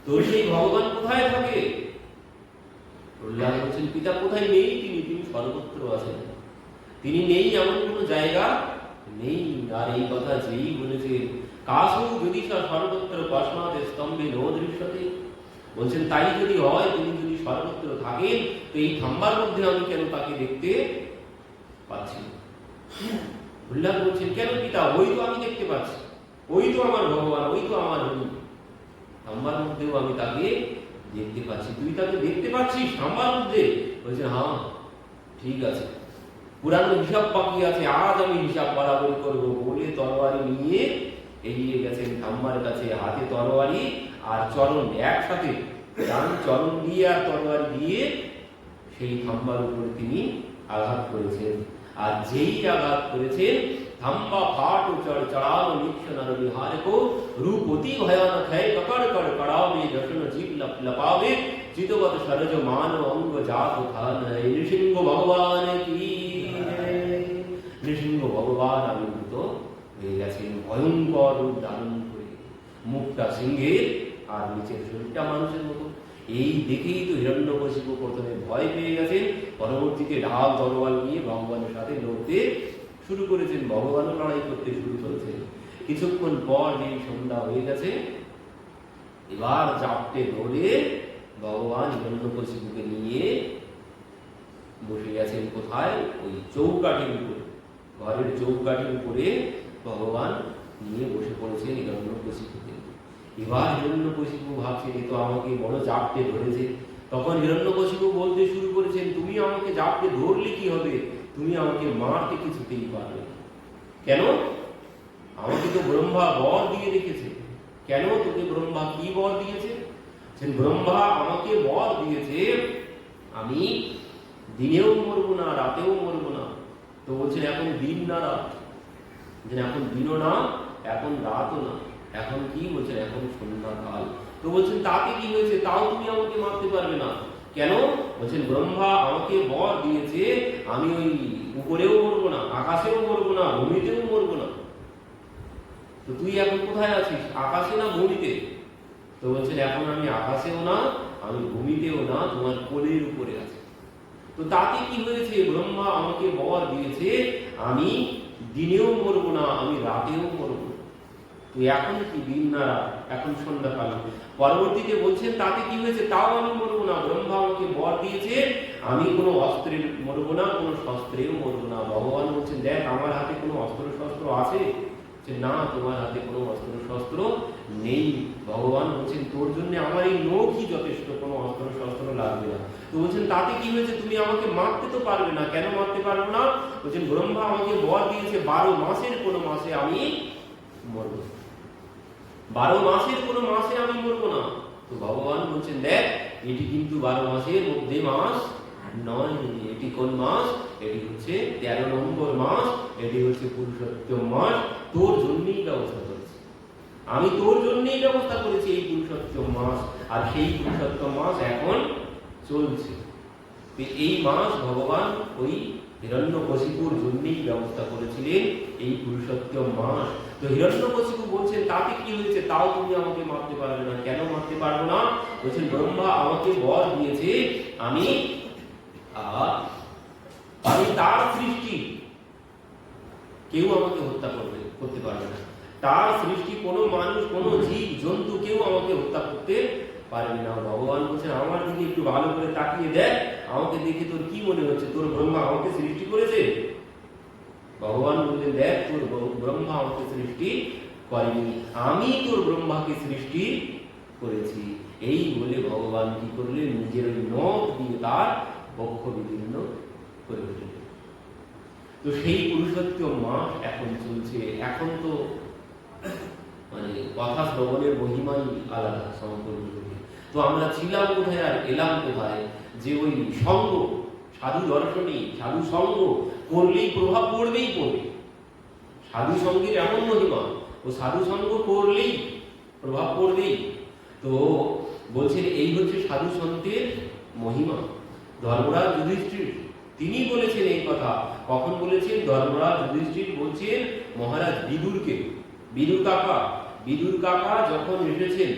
তোর সেই ভগবান কোথায় থাকে? প্রহ্লাদ বলছেন, পিতা কোথায় নেই, তিনি সর্বত্র আছেন, তিনি নেই এমন কোনো জায়গা নেই। আর এই কথা যেই বলেছেন, কাসু যদি সর্বত্র পশ্মাতে স্তম্ভে নো দৃশ্যতে। বলছেন তাই যদি হয়, তিনি যদি সর্বত্র থাকেন, তো এই থাম্বার মধ্যে আমি কেন তাকে দেখতে পাচ্ছি? প্রহ্লাদ বলছেন, কেন পিতা? ওই তো আমি দেখতে পাচ্ছি, ওই তো আমার ভগবান, ওই তো আমার হরি, থাম্বার মধ্যেও আমি তাকে দেখতে পাচ্ছি। তুই তাকে দেখতে পাচ্ছিস থাম্বার মধ্যে? বলছেন, হ্যাঁ ঠিক আছে, পুরানো হিসাব বাকি আছে, আজ আমি হিসাব বরাবরি করবো বলে তরবারি নিয়ে এগিয়ে গেছেন থাম্বার কাছে। হাতে তরবারি আর চরণ একসাথে, ডান চরণ দিয়ে আর তরবারি দিয়ে সেই থাম্বার উপরে তিনি আঘাত করেছেন। আর যেই আঘাত করেছেন, থাম্বা ফাট চড়াল নিক্ষণ বিহার কো রূপ অতি ভয়ানক है ककड़ कड़ कड़ावे दर्शन जीव लपावे चितवत सरज मानव अंग जात खान है। नृसिंह भगवान की নৃসিংহ ভগবান আবির্ভূত হয়ে গেছেন ভয়ঙ্কর রূপ ধারণ করে, মুখটা সিংহের আর নিচের শরীরটা মানুষের মতো। এই দেখেই তো হিরণ্যকশিপু প্রথমে ভয় পেয়ে গেছেন, পরবর্তীতে ঢাল তরোয়াল নিয়ে ভগবানের সাথে লড়তে শুরু করেছেন, ভগবানও লড়াই করতে শুরু করেছেন। কিছুক্ষণ পর যেই সন্ধ্যা হয়ে গেছে, এবার চাপটে ধরে ভগবান হিরণ্যকশিপুকে নিয়ে বসে গেছেন কোথায়? ওই চৌকাঠির উপরে, ঘরের চৌকাঠির উপরে ভগবান নিয়ে বসে পড়েছেন হিরণ্যকশিপুকে। এবার হিরণ্যকশিপু ভাবছে, এ তো আমাকে বড় জাপটে ধরেছে। তখন হিরণ্যকশিপু বলতে শুরু করেছেন, তুমি আমাকে জাপটে ধরলে কি হবে? তুমি আমাকে মারতে কিছুতেই পারবে না। কেন? আমাকে তো ব্রহ্মা বর দিয়ে রেখেছে। কেন? তোকে ব্রহ্মা কি বর দিয়েছে? ব্রহ্মা আমাকে বর দিয়েছে আমি দিনেও মরবো না, রাতেও মরবো না। তো বলছেন, এখন দিন না রাত? এখন দিনও না, এখন রাতও না, এখন কি বলছেন? এখন সন্ধ্যাকাল। তো বলছেন, তাতে কি হয়েছে? তাও তুমি আমাকে মারতে পারবে না। কেন? বলছেন, ব্রহ্মা আমাকে বর দিয়েছে আমি ওই উপরেও মরবো না, আকাশেও মরবো না, ভূমিতেও মরবো না। তো তুই এখন কোথায় আছিস? আকাশে না ভূমিতে? তো বলছেন, এখন আমি আকাশেও না, আমি ভূমিতেও না, তোমার কোলের উপরে আছি। তো তাতে কি হয়েছে? ব্রহ্মা আমাকে বর দিয়েছে আমি দিনেও মরবো না, আমি রাতেও মরবো না। তো এখন কি দিন না রাত, এখন সন্ধ্যাকাল। পরবর্তীতে বলছেন তাতে কি হয়েছে, তাও আমি মরবো না। ব্রহ্মা আমাকে বর দিয়েছে, আমি কোনো অস্ত্রে মরবো না, কোনো শস্ত্রেও মরবো না। ভগবান বলছেন দেখ আমার হাতে কোনো অস্ত্র শস্ত্র আছে, যে না তোমার হাতে কোনো অস্ত্র শস্ত্র নেই। ভগবান বলছেন তোর জন্য আমার এই নখই যথেষ্ট, কোনো অস্ত্র শস্ত্র লাগবে না। তো বলছেন তাতে কি হয়েছে, তুমি আমাকে মারতে তো পারবে না। কেন মারতে পারবো না? বলছেন ব্রহ্মা আমাকে বর দিয়েছে 12 মাসের কোনো মাসে আমি মরবো, 12 মাসের কোনো মাসে আমি মরবো না। তো ভগবান বলছেন দেখ এটি কিন্তু 12 মাসের মধ্যে মাস নয়, এটি কোন মাস? এটি হচ্ছে 13 নম্বর মাস, এটি হচ্ছে পুরুষোত্তম মাস। তোর জন্যই ব্যবস্থা করেছি আমি, তোর জন্যই ব্যবস্থা করেছি এই পুরুষোত্তম মাস। আর সেই পুরুষোত্তম মাস এখন চলছে। এই মাস ভগবান ওই হিরণ্যকশিপুর জন্যই ব্যবস্থা করেছিলেন, এই পুরুষোত্তম মাস। তো হিরণ্যকশিপু বলছেন তাতে কি হয়েছে, তাও তুমি আমাকে মারতে পারবে না। কেন মারতে পারবো না? বলছেন ব্রহ্মা আমাকে বর দিয়েছে, আমি তার সৃষ্টি, কেউ আমাকে হত্যা করতে পারবে না। তার সৃষ্টি কোনো মানুষ, কোনো জীব জন্তু কেউ আমাকে হত্যা করতে পারবে না। ভগবান বলছেন আমার দিকে একটু ভালো করে তাকিয়ে দেখ, আমাকে দেখে তোর কি মনে হচ্ছে, তোর ব্রহ্মা আমাকে সৃষ্টি করেছে? ভগবান বললেন দেখ তোর ব্রহ্মা আমাকে সৃষ্টি করেনি, আমি তোর ব্রহ্মাকে সৃষ্টি করেছি। এই বলে ভগবান কি করলেন, নিজের ওই নখ দিয়ে তার বক্ষ বিদীর্ণ করে দিলেন। তো সেই পুরুষোত্তম মাস এখন চলছে। এখন তো মানে কথা শ্রবণের মহিমাই আলাদা সম্পূর্ণ। তো আমরা ছিলাম কোথায় আর এলাম কোথায়, যে ওই সঙ্গ, সাধু দর্শনে সাধু সঙ্গ করলেই প্রভাব পড়বেই পড়বে। সাধু সঙ্গের এমন মহিমা, ও সাধু সঙ্গ করলেই প্রভাব পড়বেই। তো বলছেন এই হচ্ছে সাধু সন্তের মহিমা। ধর্মরাজ যুধিষ্ঠির তিনি বলেছেন এই কথা। কখন বলেছেন? ধর্মরাজ যুধিষ্ঠির বলছেন মহারাজ বিদুরকে, বিদুর কাকা যখন এসেছেন,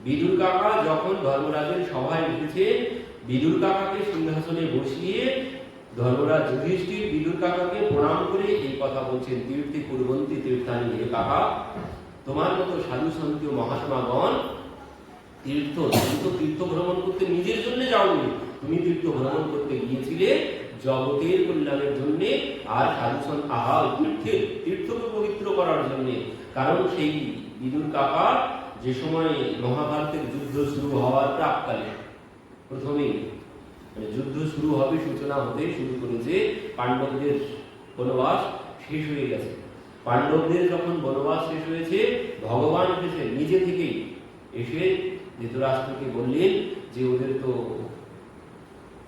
বিদুর কাকা যখন ধর্মরাজের সভায় এসেছেন, বিদুর কাকাকে সিংহাসনে বসিয়ে ধর্মরাজ যুধিষ্ঠির বিদুর কাকাকে প্রণাম করে এই কথা বলছেন, তীর্থে কুর্বন্তী তীর্থানি হে কাকা, তোমার মতো সাধু সন্ত মহাত্মাগণ তীর্থ ভ্রমণ করতে নিজের জন্য যাওনি, তুমি তীর্থ ভ্রমণ করতে গিয়েছিলে জগতের কল্যাণের জন্য, আর সাধু সন্ত তীর্থকে পবিত্র করার জন্য। কারণ সেই বিদুর কাকা যে সময় মহাভারতের যুদ্ধ শুরু হওয়ার প্রাককালে, প্রথমেই মানে যুদ্ধ শুরু হবে, সূচনা হতে শুরু করেছে, পাণ্ডবদের বনবাস শেষ হয়ে গেছে। পাণ্ডবদের যখন বনবাস শেষ হয়েছে, ভগবান এসে নিজে থেকেই এসে ধৃতরাষ্ট্রকে বললেন যে ওদের তো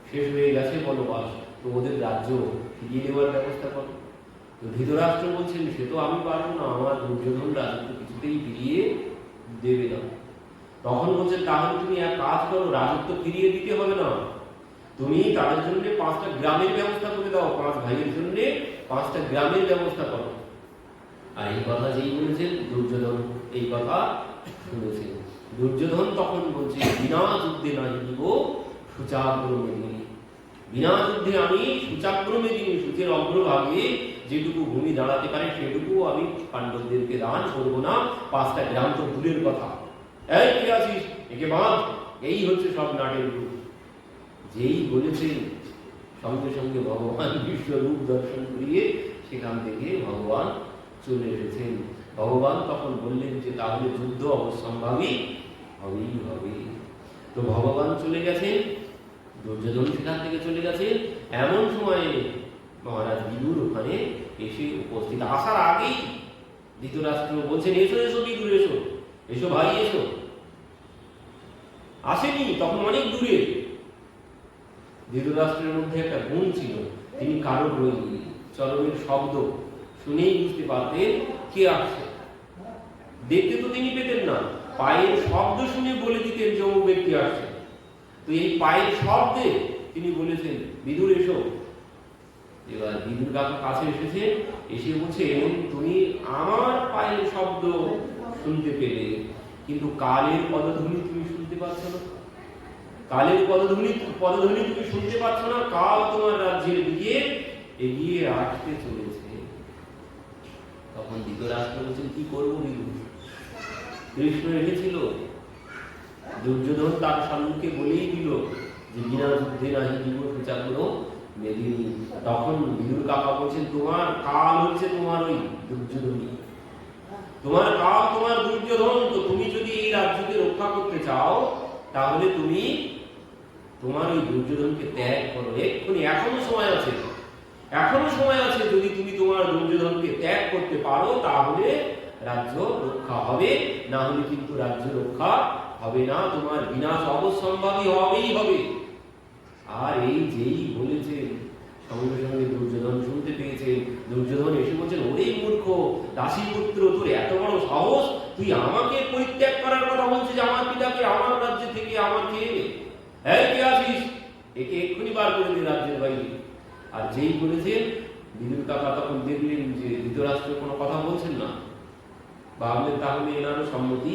শেষ হয়ে গেছে বনবাস, তো ওদের রাজ্য ফিরিয়ে দেওয়ার ব্যবস্থা করো। তো ধৃতরাষ্ট্র বলছেন সে তো আমি পারবো না, আমার দুর্যোধন রাজত্ব কিছুতেই ফিরিয়ে দেবে না। তখন বলছেন তাহলে তুমি এক কাজ করো, রাজত্ব ফিরিয়ে দিতে হবে না, তুমি তাদের জন্য 5টা গ্রামের ব্যবস্থা করে দাও, 5 ভাইয়ের জন্য 5টা গ্রামের ব্যবস্থা করো। আর এই কথা যেই বলেছেন দুর্যোধন এই কথা শুনেছেন। দুর্যোধন তখন বলছে বিনা যুদ্ধে না দিব সুচাগ্র মেদিনী, বিনা যুদ্ধে আমি সুচাগ্র মেদিনী, সুচের অগ্রভাগে যেটুকু ভূমি দাঁড়াতে পারে সেটুকু আমি পাণ্ডবদেরকে দান করব না। 5টা গ্রাম তো দূরের কথা, এই কে আছিস একে বাঁধ, এই হচ্ছে সব নাটের রূপ। যেই বলেছেন সঙ্গে সঙ্গে ভগবান বিশ্বরূপ দর্শন করিয়ে সেখান থেকে ভগবান চলে এসেছেন। ভগবান তখন বললেন যে তাহলে যুদ্ধ অবশ্যম্ভাবী হবেই হবে। তো ভগবান চলে গেছেন, দুর্যোধন সেখান থেকে চলে গেছে। এমন সময়ে মহারাজ বিদুর ওখানে এসে উপস্থিত। আসার আগেই ধৃতরাষ্ট্র বলছেন এসো এসো বিদুর, এসো এসো ভাই এসো। আসেনি, তখন অনেক দূরে। ধৃতরাষ্ট্রের মধ্যে একটা গুণ ছিল, তিনি কারোর ওই চরণের শব্দ শুনেই বুঝতে পারতেন কে আসছে। দেখতে তো তিনি পেতেন না, পায়ের শব্দ শুনে বলে দিতেন যে অমুক ব্যক্তি আসছে। তো এই পায়ের শব্দে তিনি বলেছেন বিদুর এসো। এবার বিদুর কাছে এসেছে, এসে বলছেন তুমি আমার পায়ের শব্দ শুনতে পেলে, কিন্তু কালের পদধ্বনি তুমি শুনতে পাচ্ছ না, কালের পদধ্বনি তুমি শুনতে পাচ্ছ না। কাল তোমার রাজ্যের দিকে এগিয়ে আসতে চলেছে। তখন ধৃতরাষ্ট্র বলছেন, কি করবো বিদুর? কৃষ্ণ রেখেছিল, দুর্যোধন তার সম্মুখে বলেই দিল যে বিনা যুদ্ধে নাহি দিব সুচাগ্র মেদিনী। তখন বিদুর কাকা বলছেন, তোমার কাল হচ্ছে তোমার ওই দুর্যোধনী, তোমার কাল তোমার দুর্যোধন। তো তুমি যদি এই রাজ্যকে রক্ষা করতে চাও তাহলে তুমি তোমার ওই দুর্যোধনকে ত্যাগ করো এক্ষুনি, এখনো সময় আছে, এখনো সময় আছে। যদি তুমি তোমার দুর্যোধনকে ত্যাগ করতে পারো তাহলে রাজ্য রক্ষা হবে, না হলে কিন্তু রাজ্য রক্ষা হবে না, তোমার বিনাশ অবশ্যম্ভাবী হবেই হবে। আর এই যেই বলেছেন সঙ্গে সঙ্গে দুর্যোধন শুনতে পেয়েছে। দুর্যোধন এসে বলছেন, ওরে মূর্খ দাসী পুত্র, তোর এত বড় সাহস, তুই আমাকে পরিত্যাগ করার কথা বলছিস, আমার পিতাকে আমার রাজ্য থেকে আমাকে, এই কে আছিস, একে এক্ষুনি বার করে দিন রাজ্যের বাইরে। আর যেই বলেছেন বিদুর কাকা তখন দেখলেন যে ধৃতরাষ্ট্র কোনো কথা বলছেন না, ভাবলেন তাহলে এনারও সম্মতি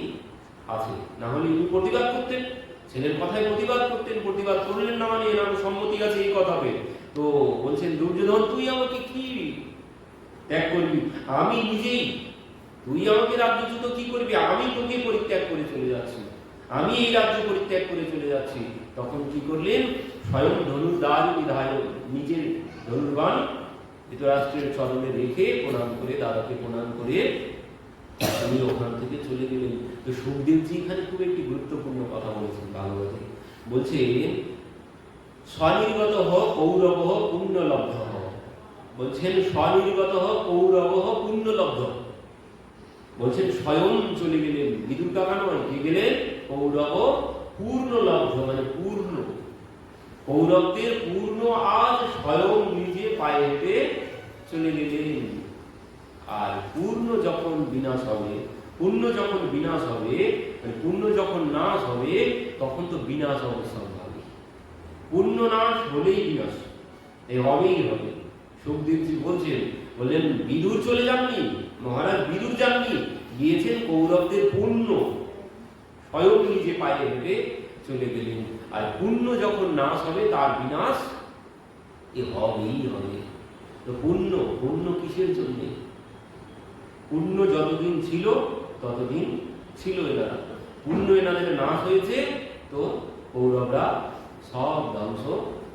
আছে, না হলে ইনি প্রতিবাদ করতেন, ছেলের কথায় প্রতিবাদ করতেন, প্রতিবাদ করলেন না মানে এনারও সম্মতি আছে এই কথাতে। তো বলছেন, দুর্যোধন তুই আমাকে কি ত্যাগ করবি? আমি নিজেই, তুই আমাকে রাজ্যচ্যুত কি করবি? আমি তোকে পরিত্যাগ করে চলে যাচ্ছি, আমি এই রাজ্য পরিত্যাগ করে চলে যাচ্ছি। তখন কি করলেন, স্বয়ং ধনুর্দার বিধায়ক নিজের ধনুর্বাণ ধৃতরাষ্ট্রের চরণে রেখে প্রণাম করে, দাদাকে প্রণাম করে তিনি ওখান থেকে চলে গেলেন। তো সুখদেবজি এখানে খুব একটি গুরুত্বপূর্ণ কথা বলেছেন ভাগবতে, বলছেন স্বনির্গত কৌরব পুণ্যলব্ধ, বলছেন স্বনির্গত কৌরব পুণ্যলব্ধ, বলছেন স্বয়ং চলে গেলেন, বিদুর কাকা নয়, কে গেলেন? কৌরব পূর্ণলব্ধ, মানে পূর্ণ, কৌরবদের পূর্ণ আজ স্বয়ং নিজে পায়ে হেঁটে চলে গেলেন। আর পূর্ণ যখন বিনাশ হবে, পূর্ণ যখন বিনাশ হবে, পূর্ণ যখন নাশ হবে, তখন তো বিনাশ অবশ্যম্ভাবী, পূর্ণ নাশ হলেই বিনাশ, এই হবেই হবে। সুখদেবজি বলছেন, বললেন বিদুর চলে যাননি, মহারাজ বিদুর যাননি, গিয়েছেন কৌরবদের পূর্ণ, স্বয়ং নিজে পায়ে হেঁটে চলে গেলেন। আর পূর্ণ যখন নাশ হবে তার বিনাশ এ হবেই হবে। তো পূর্ণ, পূর্ণ কিসের জন্য? পূর্ণ যতদিন ছিল ততদিন ছিল এনারা, পূর্ণ এনাদের নাশ হয়েছে তো কৌরবরা সব ধ্বংস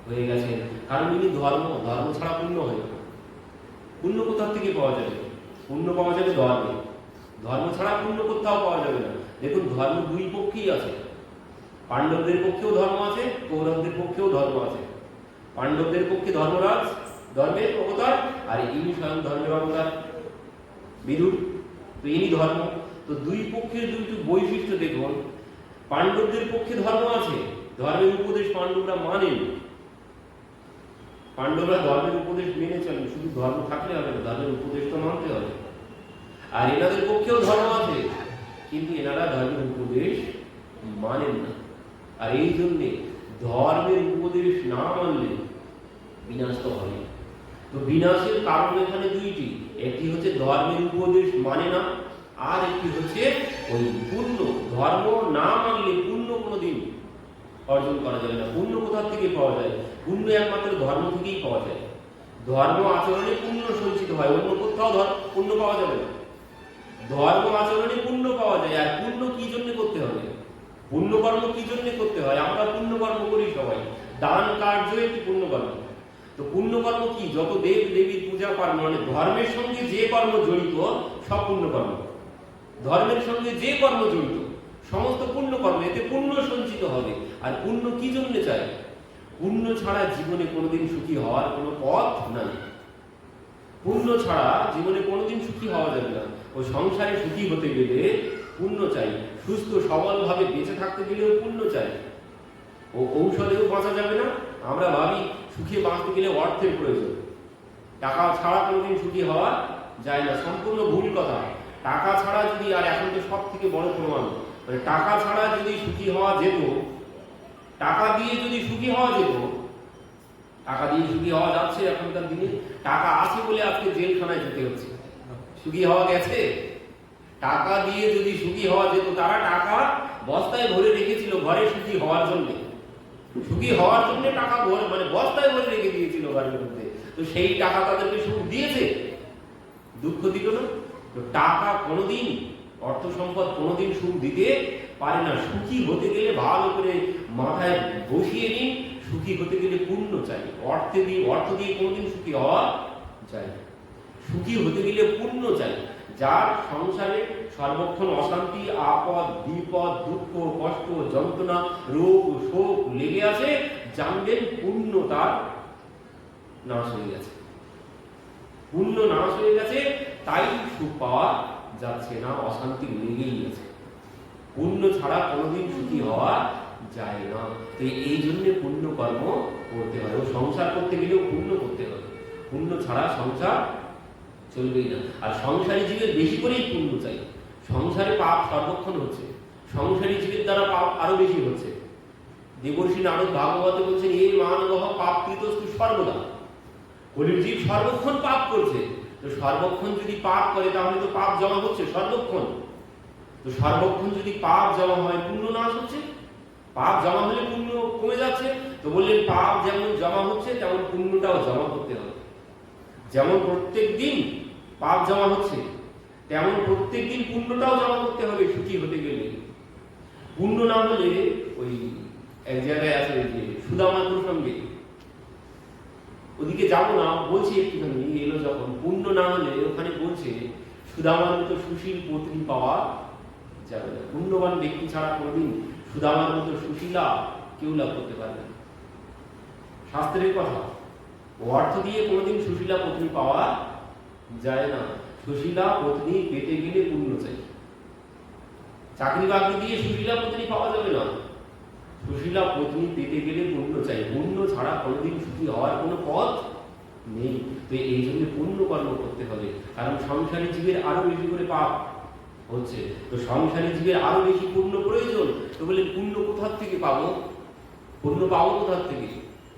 হয়ে গেছে। কারণ ইনি ধর্ম, ধর্ম ছাড়া পূর্ণ হয় না। পূর্ণ কোথার থেকে পাওয়া যাবে? পূর্ণ পাওয়া যাবে ধর্মে, ধর্ম ছাড়া পূর্ণ কোথাও পাওয়া যাবে না। দেখুন ধর্ম দুই পক্ষেই আছে, পাণ্ডবদের পক্ষেও ধর্ম আছে, কৌরবদের পক্ষেও ধর্ম আছে। পাণ্ডবদের পক্ষে ধর্মরাজ, ধর্মের অবতার, আর ইনি স্বয়ং ধর্মের অবতার বিদুর, তো ইনি ধর্ম। তো দুই পক্ষের দুইটি বৈশিষ্ট্য দেখুন। পাণ্ডবদের পক্ষে ধর্ম আছে, ধর্মের উপদেশ পাণ্ডবরা মানেন, পাণ্ডবরা ধর্মের উপদেশ মেনে চলেন, শুধু ধর্ম থাকলে হবে না, ধর্মের উপদেশ তো মানতে হবে। আর এনাদের পক্ষেও ধর্ম আছে, কিন্তু এনারা ধর্মের উপদেশ মানেন না। আর এই জন্যে ধর্মের উপদেশ না মানলে বিনাশ তো হবে। তো বিনাশের কারণ এখানে দুইটি, একটি হচ্ছে ধর্মের উপদেশ মানে না, আর একটি হচ্ছে ওই পূর্ণ, ধর্ম না মানলে পূর্ণ কোনোদিন অর্জন করা যাবে না। পূর্ণ কোথা থেকে পাওয়া যায়? পূর্ণ একমাত্র ধর্ম থেকেই পাওয়া যায়। ধর্ম আচরণে পূর্ণ সঞ্চিত হয়, অন্য কোথাও পূর্ণ পাওয়া যাবে না। ধর্ম আচরণে পূর্ণ পাওয়া যায়। আর পূর্ণ কি জন্য করতে হবে? পুণ্য কর্ম কি জন্য করতে হয়? আমরা পুণ্য কর্ম করি সবাই, দান কার্য একটি পুণ্য কর্ম। তো পুণ্য কর্ম কি? যত দেব দেবীর পূজা কর্ম, মানে ধর্মের সঙ্গে যে কর্ম জড়িত সব পুণ্য কর্ম, ধর্মের সঙ্গে যে কর্ম জড়িত সমস্ত পুণ্য কর্ম, এতে পুণ্য সঞ্চিত হবে। আর পুণ্য কি জন্য চাই? পুণ্য ছাড়া জীবনে কোনোদিন সুখী হওয়ার কোনো পথ নাই। পুণ্য ছাড়া জীবনে কোনোদিন সুখী হওয়া যাবে না। ও সংসারে সুখী হতে গেলে পুণ্য চাই, সুস্থ সবল ভাবে বেঁচে থাকতে গেলেও পুণ্য চাই। ও ঔষধেও বাঁচা যাবে না। আমরা ভাবি সুখে বাঁচতে গেলে অর্থের প্রয়োজন, টাকা ছাড়া কোনোদিন সুখী হওয়া যায় না, সম্পূর্ণ ভুল কথা। টাকা ছাড়া যদি, আর এখন তো সব থেকে বড় প্রমাণ, মানে টাকা ছাড়া যদি সুখী হওয়া যেত, টাকা দিয়ে যদি সুখী হওয়া যেত, টাকা দিয়ে সুখী হওয়া যাচ্ছে এখনকার দিনে? টাকা আছে বলে আজকে জেলখানায় যেতে হচ্ছে, সুখী হওয়া গেছে? টাকা দিয়ে যদি সুখী হওয়া যেত, তারা টাকা বস্তায় ভরে রেখেছিল ঘরে সুখী হওয়ার জন্য, সুখী হওয়ার জন্য টাকা মানে বস্তায় ভরে রেখে দিয়েছিল ঘরের মধ্যে। তো সেই টাকা তাদেরকে সুখ দিয়েছে? দুঃখ দিল না? তো টাকা কোনোদিন, অর্থ সম্পদ কোনোদিন সুখ দিতে পারে না। সুখী হতে গেলে ভালো করে মাথায় বসিয়ে নিন, সুখী হতে গেলে পুণ্য চাই। অর্থ দিয়ে কোনোদিন সুখী হওয়া যায় না। সুখী হতে গেলে পুণ্য চাই। যার সংসারে সর্বক্ষণ অশান্তি, আপদ, বিপদ, দুঃখ, কষ্ট, যন্ত্রণা, রোগ, শোক লেগে আছে, জানবেন পুণ্য তার নাশ হয়ে গেছে। পুণ্য নাশ হয়ে গেছে, তাই সুখ পাওয়া যাচ্ছে না, অশান্তি লেগেই আছে। পুণ্য ছাড়া কোনোদিন সুখী হওয়া যায় না। তো এই জন্য পুণ্য কর্ম করতে হবে। সংসার করতে গেলেও পুণ্য করতে হবে। পুণ্য ছাড়া সংসার চলবেই না। আর সংসারী জীবের বেশি করেই পুণ্য চাই। সংসারে পাপ সর্বক্ষণ হচ্ছে, সংসারী জীবের দ্বারা পাপ আরো বেশি হচ্ছে। দেবর্ষী নারদ ভাগবতে বলছেন, এই মানবহ পাপ কৃতস্তু সর্বদা। কলির জীব সর্বক্ষণ পাপ করছে। তো সর্বক্ষণ যদি পাপ করে তাহলে তো পাপ জমা হচ্ছে সর্বক্ষণ। তো সর্বক্ষণ যদি পাপ জমা হয়, পুণ্য নাশ হচ্ছে। পাপ জমা হলে পুণ্য কমে যাচ্ছে। তো বললেন পাপ যেমন জমা হচ্ছে তেমন পুণ্যটাও জমা করতে হবে। যেমন প্রত্যেক দিন পাপ জমা হচ্ছে, তেমন প্রত্যেক দিন পুণ্যটাও জমা করতে হবে সুখী হতে গেলে। পুণ্য না হলে, ওই এক জায়গায় আছে যে সুদামার প্রসঙ্গে, ওদিকে যাবো না, বলছি একটুখানি, এলো যখন। পুণ্য না হলে ওখানে বলছে সুদামার মতো সুশীল পত্নী পাওয়া যাবে না। পুণ্যবান ব্যক্তি ছাড়া কোনোদিন সুদামার মতো সুশীলা কেউ লাভ করতে পারবে না। শাস্ত্রের কথা। অর্থ দিয়ে কোনোদিন সুশীলা পত্নী পাওয়া যায় না। সুশীলা পত্নী পেতে গেলে পুণ্য চাই। চাকরি বাকরি দিয়ে সুশীলা পত্নী পাওয়া যাবে না। সুশীলা পত্নী পেতে গেলে পুণ্য চাই। পুণ্য ছাড়া কোনোদিন সুখী হওয়ার কোনো পথ নেই। তো এই জন্য পুণ্য কর্ম করতে হবে। কারণ সংসারী জীবের আরো বেশি করে পাপ হচ্ছে। তো সংসারী জীবের আরো বেশি পুণ্য প্রয়োজন। তো বলে পুণ্য কোথার থেকে পাবো? পুণ্য পাবো কোথার থেকে?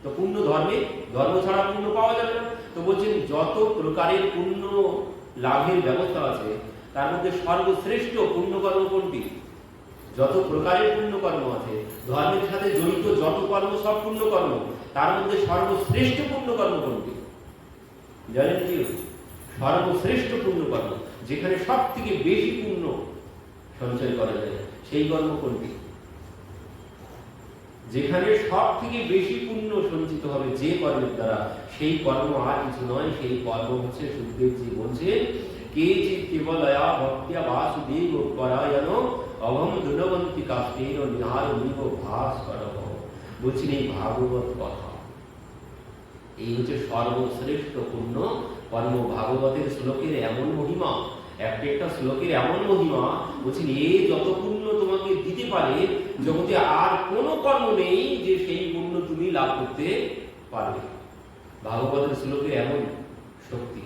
তো পুণ্য ধর্মে, ধর্ম ছাড়া পুণ্য পাওয়া যাবে না। তো বলছেন যত প্রকারের পুণ্য লাভের ব্যবস্থা আছে, তার মধ্যে সর্বশ্রেষ্ঠ পুণ্যকর্ম কোনটি? যত প্রকারের পুণ্যকর্ম আছে, ধর্মের সাথে জড়িত যত কর্ম সব পুণ্যকর্ম, তার মধ্যে সর্বশ্রেষ্ঠ পুণ্যকর্ম কোনটি জানেন কি? সর্বশ্রেষ্ঠ পুণ্যকর্ম, যেখানে সব থেকে বেশি পুণ্য সঞ্চয় করা যায়, সেই কর্ম কোনটি? যেখানে সব থেকে বেশি পুণ্য সঞ্চিত হবে যে কর্মের দ্বারা, সেই কর্ম আর কিছু নয়, সেই কর্ম হচ্ছে সুখদেবজি বলছেন, কে যে কেবলয়া ভক্তিয়া বাসুদেব পরায়ণ অহম দুনবন্তি কাষ্টের নিহার নিব ভাস করব। বলছেন এই ভাগবত কথা, এই হচ্ছে সর্বশ্রেষ্ঠ পুণ্য কর্ম। ভাগবতের শ্লোকের এমন মহিমা, একটা একটা শ্লোকের এমন মহিমা, বলছেন এ যত পুণ্য তোমাকে দিতে পারে, জগতে আর কোনো কর্ম নেই যে সেই পুণ্য তুমি লাভ করতে পারবে। ভাগবতের শ্লোকের এমন শক্তি,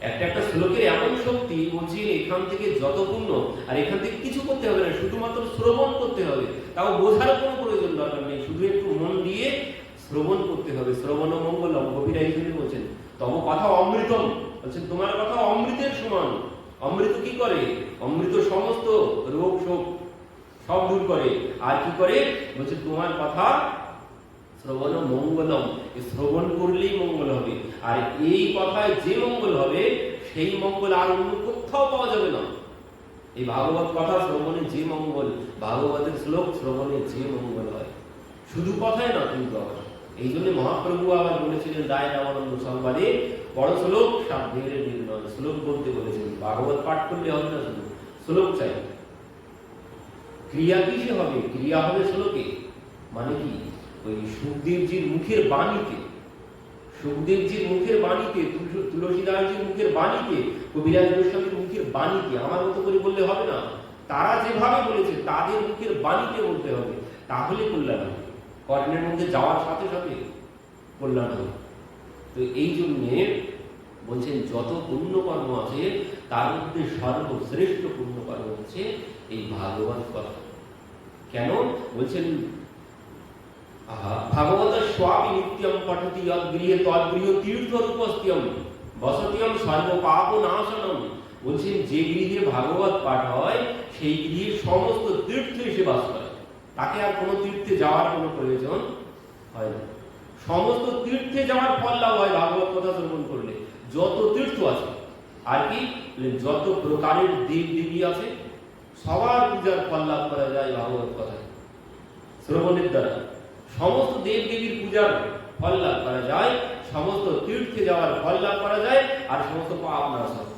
একটা একটা শ্লোকের এমন শক্তি, বলছেন এখান থেকে যত পুণ্য, আর এখান থেকে কিছু করতে হবে না, শুধুমাত্র শ্রবণ করতে হবে। তাও বোঝার কোনো প্রয়োজন দরকার নেই, শুধু একটু মন দিয়ে শ্রবণ করতে হবে। শ্রবণ মঙ্গলম, কবিরা এই জন্য বলছেন তব কথা অমৃতম, বলছেন তোমার কথা অমৃতের সমান। অমৃত কি করে? অমৃত সমস্ত রোগ শোক সব দূর করে। আর কি করে? বলছে তোমার কথা শ্রবণ মঙ্গলম, শ্রবণ করলেই মঙ্গল হবে। আর এই কথায় যে মঙ্গল হবে, সেই মঙ্গল আর অন্য কোথাও পাওয়া যাবে না। এই ভাগবত কথা শ্রবণে যে মঙ্গল, ভাগবতের শ্লোক শ্রবণে যে মঙ্গল হয়, শুধু কথায় না কিন্তু আবার। এই জন্য মহাপ্রভু আবার বলেছিলেন রায় রামানন্দ সংবাদে, বড় শ্লোক সাধ্যের নির্ণয়, শ্লোক বলতে বলেছেন। ভাগবত পাঠ করলে হবে না, শুধু শ্লোক চাই। ক্রিয়া কিসে হবে? ক্রিয়া হবে শ্লোকে। মানে কি? ওই সুখদেবজির মুখের বাণীতে, সুখদেবজির মুখের বাণীতে, তুলসীদাসজির মুখের বাণীতে, কবিরাজ গোস্বামীর মুখের বাণীতে, আমার মতো করে বললে হবে না। তারা যেভাবে বলেছে তাদের মুখের বাণীতে বলতে হবে, তাহলে কল্যাণ হবে। কর্ণের মধ্যে যাওয়ার সাথে সাথে কল্যাণ হবে। তো এই জন্যে বলছেন যত পুণ্যকর্ম আছে, তার মধ্যে সর্বশ্রেষ্ঠ পুণ্যকর্ম হচ্ছে এই ভাগবত কথা। কেন? বলছেন ভাগবত স্বাপি নিত্যম পঠতি গৃহে তদ্গৃহ তীর্থরূপস্ত্যম বসত্যম সর্ব পাপ নাশনম। বলছেন যে গৃহে ভাগবত পাঠ হয়, সেই গৃহে সমস্ত তীর্থ এসে বাস করে, তাকে আর কোনো তীর্থে যাওয়ার কোনো প্রয়োজন হয় না। সমস্ত তীর্থে যাওয়ার ফল লাভ হয় ভাগবত কথা শ্রবণ করলে। যত তীর্থ আছে আর কি যত প্রকারের দেব দেবী আছে সবার পূজার ফল লাভ করা যায় ভাগবত কথায় শ্রবণের দ্বারা। সমস্ত দেব দেবীর পূজার ফল লাভ করা যায়, সমস্ত তীর্থে যাওয়ার ফল লাভ করা যায়, আর সমস্ত পাপ নাশ হয়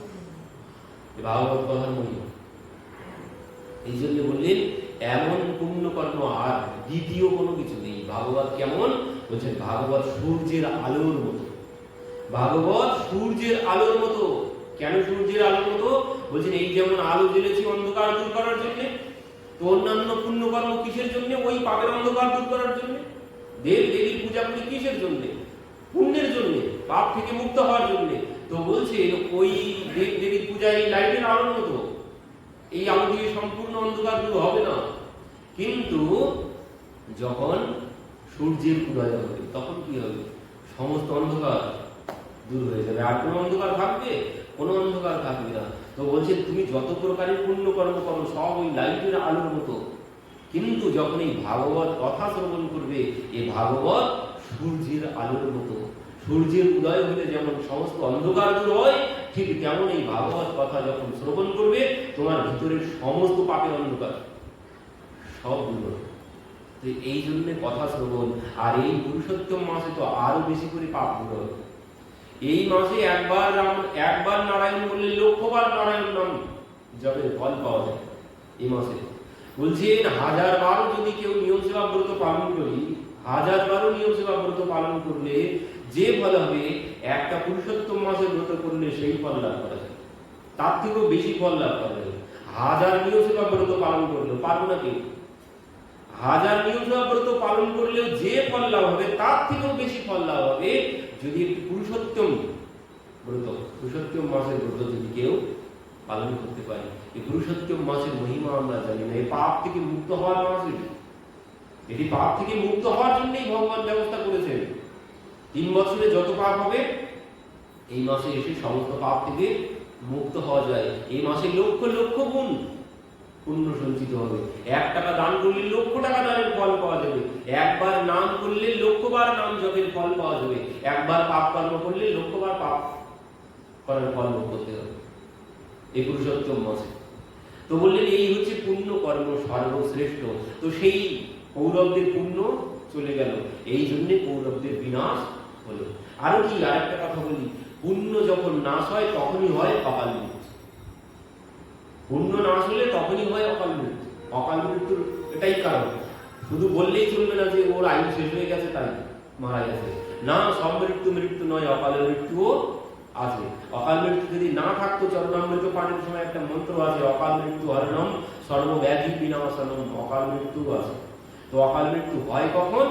ভাগবত কথার মহিমা। এই জন্য বললেন এমন পুণ্য কর্ম আর দ্বিতীয় কোনো কিছু নেই। ভাগবত কেমন বলছেন? ভাগবত সূর্যের আলোর মতো। ভাগবত সূর্যের আলোর মতো। কেন সূর্যের আলোর মতো বলছেন? এই যেমন আলো জ্বেলেছি অন্ধকার দূর করার জন্য, তো অন্যান্য পুণ্যকর্ম কিসের জন্য? ওই পাপের অন্ধকার দূর করার জন্য। দেব দেবীর পূজা করি কিসের জন্য? পুণ্যের জন্য, পাপ থেকে মুক্ত হওয়ার জন্য। তো বলছে ওই দেব দেবীর পূজা এই লাইটের আলোর মতো। এই আলো দিয়ে সম্পূর্ণ অন্ধকার দূর হবে না, কিন্তু যখন সূর্যের উদয় হবে তখন কি হবে? সমস্ত অন্ধকার দূর হয়ে যাবে। আর কোনো অন্ধকার থাকবে? কোনো অন্ধকার থাকবে না। তো বলছেন তুমি যত প্রকারের পুণ্য কর্ম করো সব ওই লাইটের আলোর মতো, কিন্তু যখন এই ভাগবত কথা শ্রবণ করবে, এই ভাগবত সূর্যের আলোর মতো। সূর্যের উদয় হলে যেমন সমস্ত অন্ধকার দূর হয়, ঠিক তেমন এই ভাগবত কথা যখন শ্রবণ করবে তোমার ভিতরের সমস্ত পাপের অন্ধকার সব দূর হবে। তো এই জন্য কথা শ্রবণ, আর এই পুরুষোত্তম মাসে তো আরো বেশি করে পাপ দূর হবে। এই মাসে একবার নারায়ণ বললে লক্ষবার নারায়ণ নাম জপের ফল পাওয়া যায়। এই মাসে বলছেন 1000 বার যদি কেউ নিয়ম সেবা ব্রত পালন করি, 1000 বারও নিয়ম সেবা ব্রত পালন করলে যে ফল হবে, একটা পুরুষোত্তম মাসে ব্রত করলে সেই ফল লাভ করা যায়। তার থেকেও বেশি ফল লাভ করা যায়। 1000 নিয়ম সেবা ব্রত পালন করলেও পারবো না কেউ। 1000 নিয়ম সেবা ব্রত পালন করলেও যে ফল লাভ হবে তার থেকেও বেশি ফল লাভ হবে যদি একটি পুরুষোত্তম মাসের ব্রত যদি কেউ পালন করতে পারে। এই পুরুষোত্তম মাসের মহিমা আমরা জানি না। এই পাপ থেকে মুক্ত হওয়ার মাস এটি পাপ থেকে মুক্ত হওয়ার জন্যই ভগবান ব্যবস্থা করেছেন। 3 বছরে যত পাপ হবে এই মাসে এসে সমস্ত পাপ থেকে মুক্ত হওয়া যায়। এই মাসে লক্ষ লক্ষ গুণ পুণ্য সঞ্চিত হবে। 1 টাকা দান করলে লক্ষ টাকা দানের ফল পাওয়া যাবে। একবার নাম করলে লক্ষবার নাম জপের ফল পাওয়া যাবে। একবার পাপ কর্ম করলে লক্ষবার পাপ করার ফল ভোগ করতে হবে এই পুরুষোত্তম মাসে। তো বললেন এই হচ্ছে পুণ্য কর্ম সর্বশ্রেষ্ঠ। তো সেই কৌরবদের পুণ্য চলে গেল, এই জন্য কৌরবদের বিনাশ হলো। আরো কি আরেকটা কথা বলি, পুণ্য যখন নাশ হয় তখনই হয় অকাল মৃত্যু। পুণ্য নাশ হলে তখনই হয় অকাল মৃত্যু। অকাল মৃত্যুর এটাই কারণ। শুধু বললেই চলবে না যে ওর আয়ু শেষ হয়ে গেছে তাই মারা গেছে, না। সব মৃত্যু নয়, অকালের মৃত্যুও আছে। অকাল মৃত্যু যদি না থাকতো, চরণামৃত পাঠের সময় একটা মন্ত্র আছে, অকাল মৃত্যু হরণম সর্বব্যাধি বিনাশনম। অকাল মৃত্যু আছে। তো অকাল মৃত্যু হয় কখন?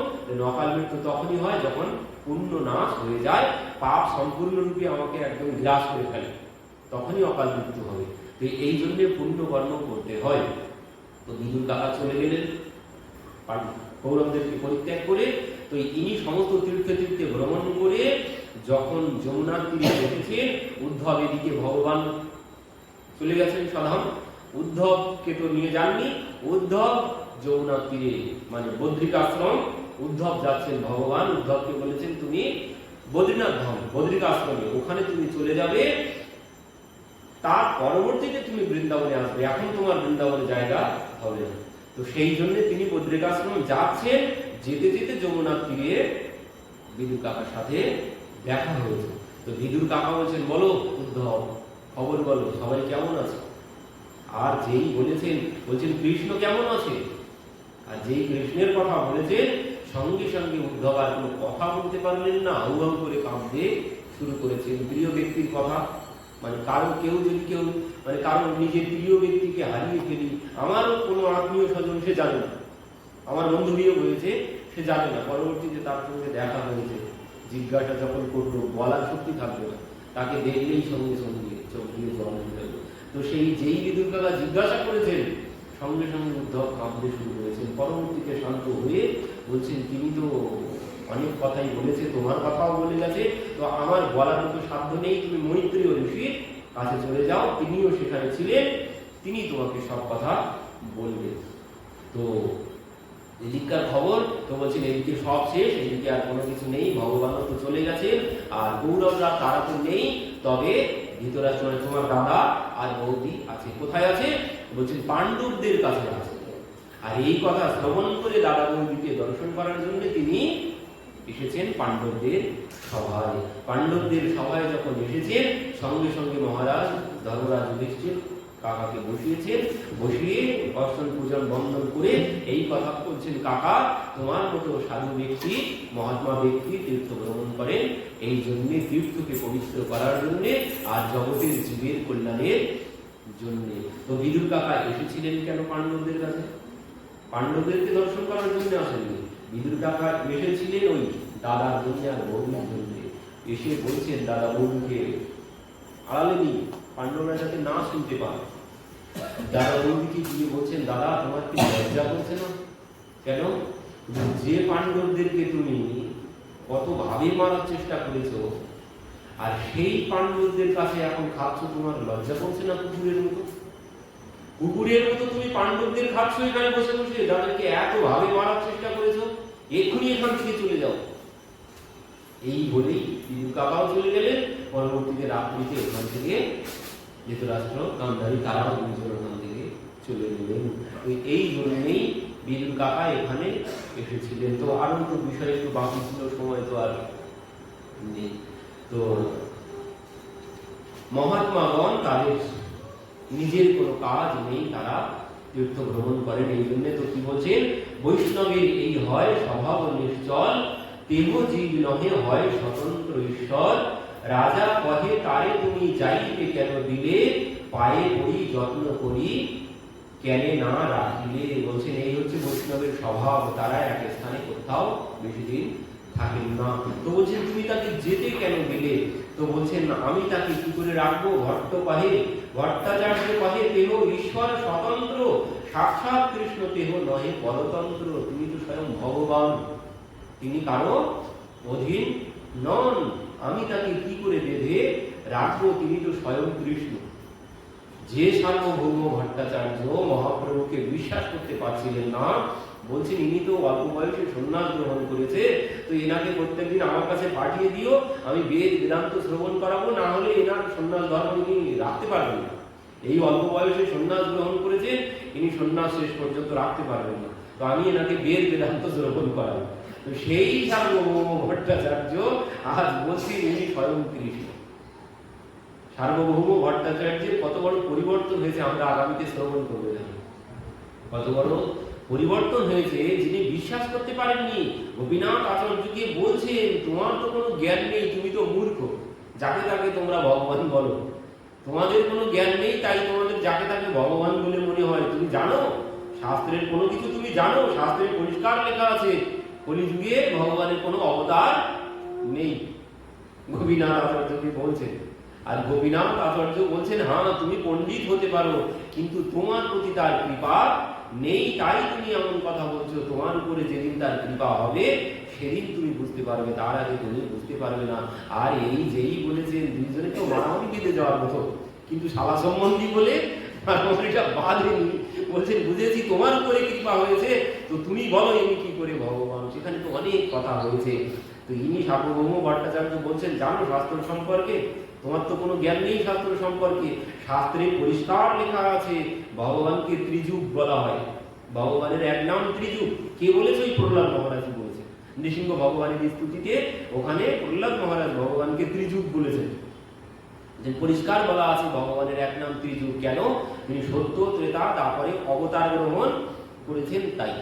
অকাল মৃত্যু তখনই হয় যখন পুণ্য নাশ হয়ে যায়, পাপ সম্পূর্ণরূপে আমাকে একদম গ্রাস করে ফেলে, তখনই অকাল মৃত্যু হবে। তো এই জন্য পুণ্য কর্ম করতে হয়। তো বিদুর কাকা চলে গেলেন কৌরবদেরকে পরিত্যাগ করে। তো ইনি সমস্ত তীর্থে ভ্রমণ করে যখন যমুনার তীরে দেখেছেন, উদ্ধব এদিকে ভগবান চলে গেছেন স্বধাম, উদ্ধবকে তো নিয়ে যাননি। উদ্ধব যমুনার তীরে মানে বদ্রিকাশ্রম, উদ্ধব যাচ্ছেন, ভগবান উদ্ধবকে বলেছেন তুমি বদ্রীনাথ ধাম বদ্রিকাশ্রমে ওখানে তুমি চলে যাবে, তার পরবর্তীতে তুমি বৃন্দাবনে আসবে, এখন তোমার বৃন্দাবনে জায়গা হবে না। তো সেই জন্য তিনি বদ্রিকাশ্রম যাচ্ছেন। যেতে যেতে যমুনার তীরে বিদুর কাকার সাথে দেখা হয়েছে। তো বিদুর কাকা বলছেন, বলো উদ্ধব, খবর বলো, সবাই কেমন আছে? আর যেই বলছেন কৃষ্ণ কেমন আছে, আর যেই কৃষ্ণের কথা বলেছেন, সঙ্গে সঙ্গে উদ্ধব আর কোনো কথা বলতে পারলেন না, হাউ হাউ করে কাঁদতে শুরু করেছেন। প্রিয় ব্যক্তির কথা, মানে কেউ কারো নিজের প্রিয় ব্যক্তিকে হারিয়ে ফেলি, আমারও কোনো আত্মীয় স্বজন সে জানে না, আমার বন্ধু বিয়োগ হয়েছে সে জানে না, পরবর্তীতে তার সঙ্গে দেখা হয়েছে, জিজ্ঞাসা যখন করলো বলার শক্তি থাকবে না, তাকে দেখলেই সঙ্গে সঙ্গে চোখ দিয়ে জল উঠে গেল। তো যেই বিদুর কাকা জিজ্ঞাসা করেছেন, সঙ্গে সঙ্গে উদ্ধব কাঁদতে শুরু করেছেন। পরবর্তীতে শান্ত হয়ে বলছেন, তিনি তো অনেক কথাই বলেছে, তোমার কথাও বলে গেছে, তো আমার বলার মতো সাধ্য নেই, তুমি মৈত্রীয় ঋষির কাছে চলে যাও, তিনিও সেখানে ছিলেন, তিনি তোমাকে সব কথা বলবেন। তো এদিককার খবর তো বলছেন, এদিকে সব শেষ, এদিকে আর কোনো কিছু নেই, ভগবানও তো চলে গেছেন, আর কৌরবরা তারা তো নেই, তবে ধৃতরাষ্ট্র মানে তোমার দাদা আর বৌদি আছে। কোথায় আছে? বলছেন পাণ্ডবদের কাছে আছে। আর এই কথা শ্রবণ করে দাদা বৌদিকে দর্শন করার জন্য তিনি এসেছেন পাণ্ডবদের সভায়। পাণ্ডবদের সভায় যখন এসেছেন, সঙ্গে সঙ্গে মহারাজ ধর্মরাজ যুধিষ্ঠির কাকাকে বসিয়েছেন, বসিয়ে অর্চন পূজন বন্ধন করে এই কথা বলছেন, কাকা তোমার মতো সাধু ব্যক্তি, মহাত্মা ব্যক্তি তীর্থ ভ্রমণ করেন, এই জন্যে তীর্থকে পবিত্র করার জন্যে আর জগতের জীবের কল্যাণের জন্যে। তো বিদুর কাকা এসেছিলেন কেন পাণ্ডবদের কাছে? পাণ্ডবদেরকে দর্শন করার জন্য আসেননি। বিদুর কাকা এসেছিলেন ওই দাদার জন্য আর বৌদির জন্য। এসে বলছেন দাদা বৌদিকে আড়ালে নিয়ে, পাণ্ডবরা যাতে না শুনতে পায়। দাদা বৌদিকে গিয়ে বলছেন, দাদা তোমার কি লজ্জা করছে না? কেন? যে পাণ্ডবদেরকে তুমি কত ভাবে মারার চেষ্টা করেছো, আর সেই পাণ্ডবদের কাছে এখন খাচ্ছ, তোমার লজ্জা করছে না? কুকুরের মতো, কুকুরের মতো তুমি পাণ্ডবদের খাচ্ছ এখানে বসে বসে, যাদেরকে এত ভাবে মারার চেষ্টা করেছো, এক্ষুনি এখান থেকে চলে যাও। এই বলেই বিদুর কাকাও চলে গেলেন। পরবর্তীতে রাত্রিতে ওখান থেকে ধৃতরাষ্ট্র গান্ধারী তারাও দুজন ওখান থেকে চলে গেলেন। এই জন্যেই বিদুর কাকা এখানে এসেছিলেন। তো আরো একটু বিষয় একটু বাকি ছিল, সময় তো আর নেই। তো মহাত্মাগণ তাদের নিজের কোনো কাজ নেই, তারা তীর্থ ভ্রমণ করেন। এই জন্য তো কি বলছেন, বৈষ্ণবের এই হয় স্বভাব নিশ্চল, দেহ জীব নহে হয় স্বতন্ত্র ঈশ্বর, রাজা কহে তারে তুমি যাইতে কেন দিলে, পায়ে পড়ি যত্ন করি কেনে না রাখিলে। বলছেন এই হচ্ছে বৈষ্ণবের স্বভাব, তারা এক স্থানে কোথাও বেশি দিন থাকেন না। তো বলছেন তুমি তাকে যেতে কেন দিলে? তো বলছেন আমি তাকে কি করে রাখবো? ভট্ট কহে, ভট্টাচার্য কহে দেহ ঈশ্বর স্বতন্ত্র, সাক্ষাৎ কৃষ্ণ দেহ নহে পরতন্ত্র। তুমি তো স্বয়ং ভগবান, তিনি কারো অধীন নন, আমি তাকে কি করে বেঁধে রাখবো? তিনি তো স্বয়ং কৃষ্ণ। যে সার্বভৌম ভট্টাচার্য মহাপ্রভুকে বিশ্বাস করতে পারছিলেন না, বলছেন ইনি তো অল্প বয়সে সন্ন্যাস গ্রহণ করেছে, তো এনাকে প্রত্যেকদিন আমার কাছে পাঠিয়ে দিও, আমি বেদ বেদান্ত শ্রবণ করাবো, না হলে এনার সন্ন্যাস ধর্ম ইনি রাখতে পারবেন না। এই অল্প বয়সে সন্ন্যাস গ্রহণ করেছে, ইনি সন্ন্যাস শেষ পর্যন্ত রাখতে পারবেন না, তো আমি এনাকে বেদ বেদান্ত শ্রবণ করাবো। তো সেই সার্বভৌম ভট্টাচার্য আজ বলছি ইনি স্বয়ং কৃষ্ণ। সার্বভৌম ভট্টাচার্যের কত বড় পরিবর্তন হয়েছে আমরা আগামীতে শ্রবণ করবো। কত বড় পরিবর্তন হয়েছে, যিনি বিশ্বাস করতে পারেননি। গোপীনাথ আচার্যকে বলছেন তোমার তো কোনো জ্ঞান নেই, তুমি তো মূর্খ, যাকে তাকে তোমরা ভগবান বলো, তোমাদের কোনো জ্ঞান নেই, তাই তোমাদের যাকে তাকে ভগবান বলে মনে হয়। তুমি জানো শাস্ত্রের কোনো কিছু? তুমি জানো শাস্ত্রে পরিষ্কার লেখা আছে কলিযুগে ভগবানের কোনো অবতার নেই। গোপীনাথ আচার্যকে বলছেন। আর গোপীনাথ আচার্য বলছেন হ্যাঁ তুমি পণ্ডিত হতে পারো, কিন্তু তোমার প্রতি তার কৃপা নেই, তাই তুমি এমন কথা বলছো। তোমার উপরে যেদিন তার কৃপা হবে সেদিন তুমি বুঝতে পারবে, তার আগে তুমি বুঝতে পারবে না। আর এই যেই বলেছেন দুইজনে তো মারামারি বেঁধে যাওয়ার মতো, কিন্তু শালা সম্বন্ধী বলে মারামারিটা বাঁধেনি। বলছেন বুঝেছি তোমার উপরে কৃপা হয়েছে, তো তুমি বলো ইনি কি করে ভগবান। সেখানে তো অনেক কথা হয়েছে। তো ইনি সার্বভৌম ভট্টাচার্য বলছেন জানো শাস্ত্র সম্পর্কে? তোমার তো কোনো জ্ঞান নেই শাস্ত্র সম্পর্কে। শাস্ত্রে পরিষ্কার লেখা আছে ভগবানকে ত্রিযুগ বলা হয়, ভগবানের এক নাম ত্রিযুগ। কে বলেছে? ওই প্রহ্লাদ মহারাজ বলেছে। নৃসিংহ ভগবানের স্তুতিতে ওখানে প্রহ্লাদ মহারাজ ভগবানকে ত্রিযুগ বলেছেন। যে পরিষ্কার বলা আছে ভগবানের এক নাম ত্রিযুগ। কেন? তিনি সত্য ত্রেতা তারপরে অবতার গ্রহণ করেছেন, তাই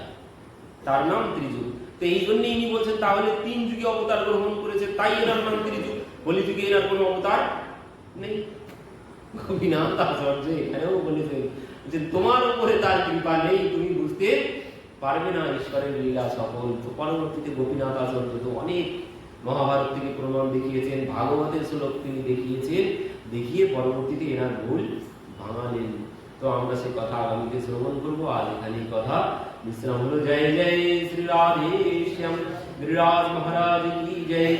তার নাম ত্রিযুগ। তো এই জন্য ইনি বলছেন তাহলে 3 যুগে অবতার গ্রহণ করেছে, তাই এর নাম ত্রিযুগ। কলি যুগে এর কোনো অবতার নেই। গোপীনাথ আচার্য এখানেও বলেছেন যে তোমার উপরে তার কৃপা নেই, তুমি বুঝতে পারবে না ঈশ্বরের লীলা সকল। তো পরবর্তীতে গোপীনাথ আচার্য তো অনেক মহাভারত থেকে প্রমাণ দেখিয়েছেন, ভাগবতের শ্লোক তিনি দেখিয়েছেন, দেখিয়ে পরবর্তীতে এনার ভুল ভাঙালেন। তো আমরা সে কথা আগামীতে শ্রবণ করবো। আজ এখানেই কথা বিশ্রাম হলো। জয় জয় শ্রী রাধে শ্যাম, গিরিরাজ মহারাজ কি জয়।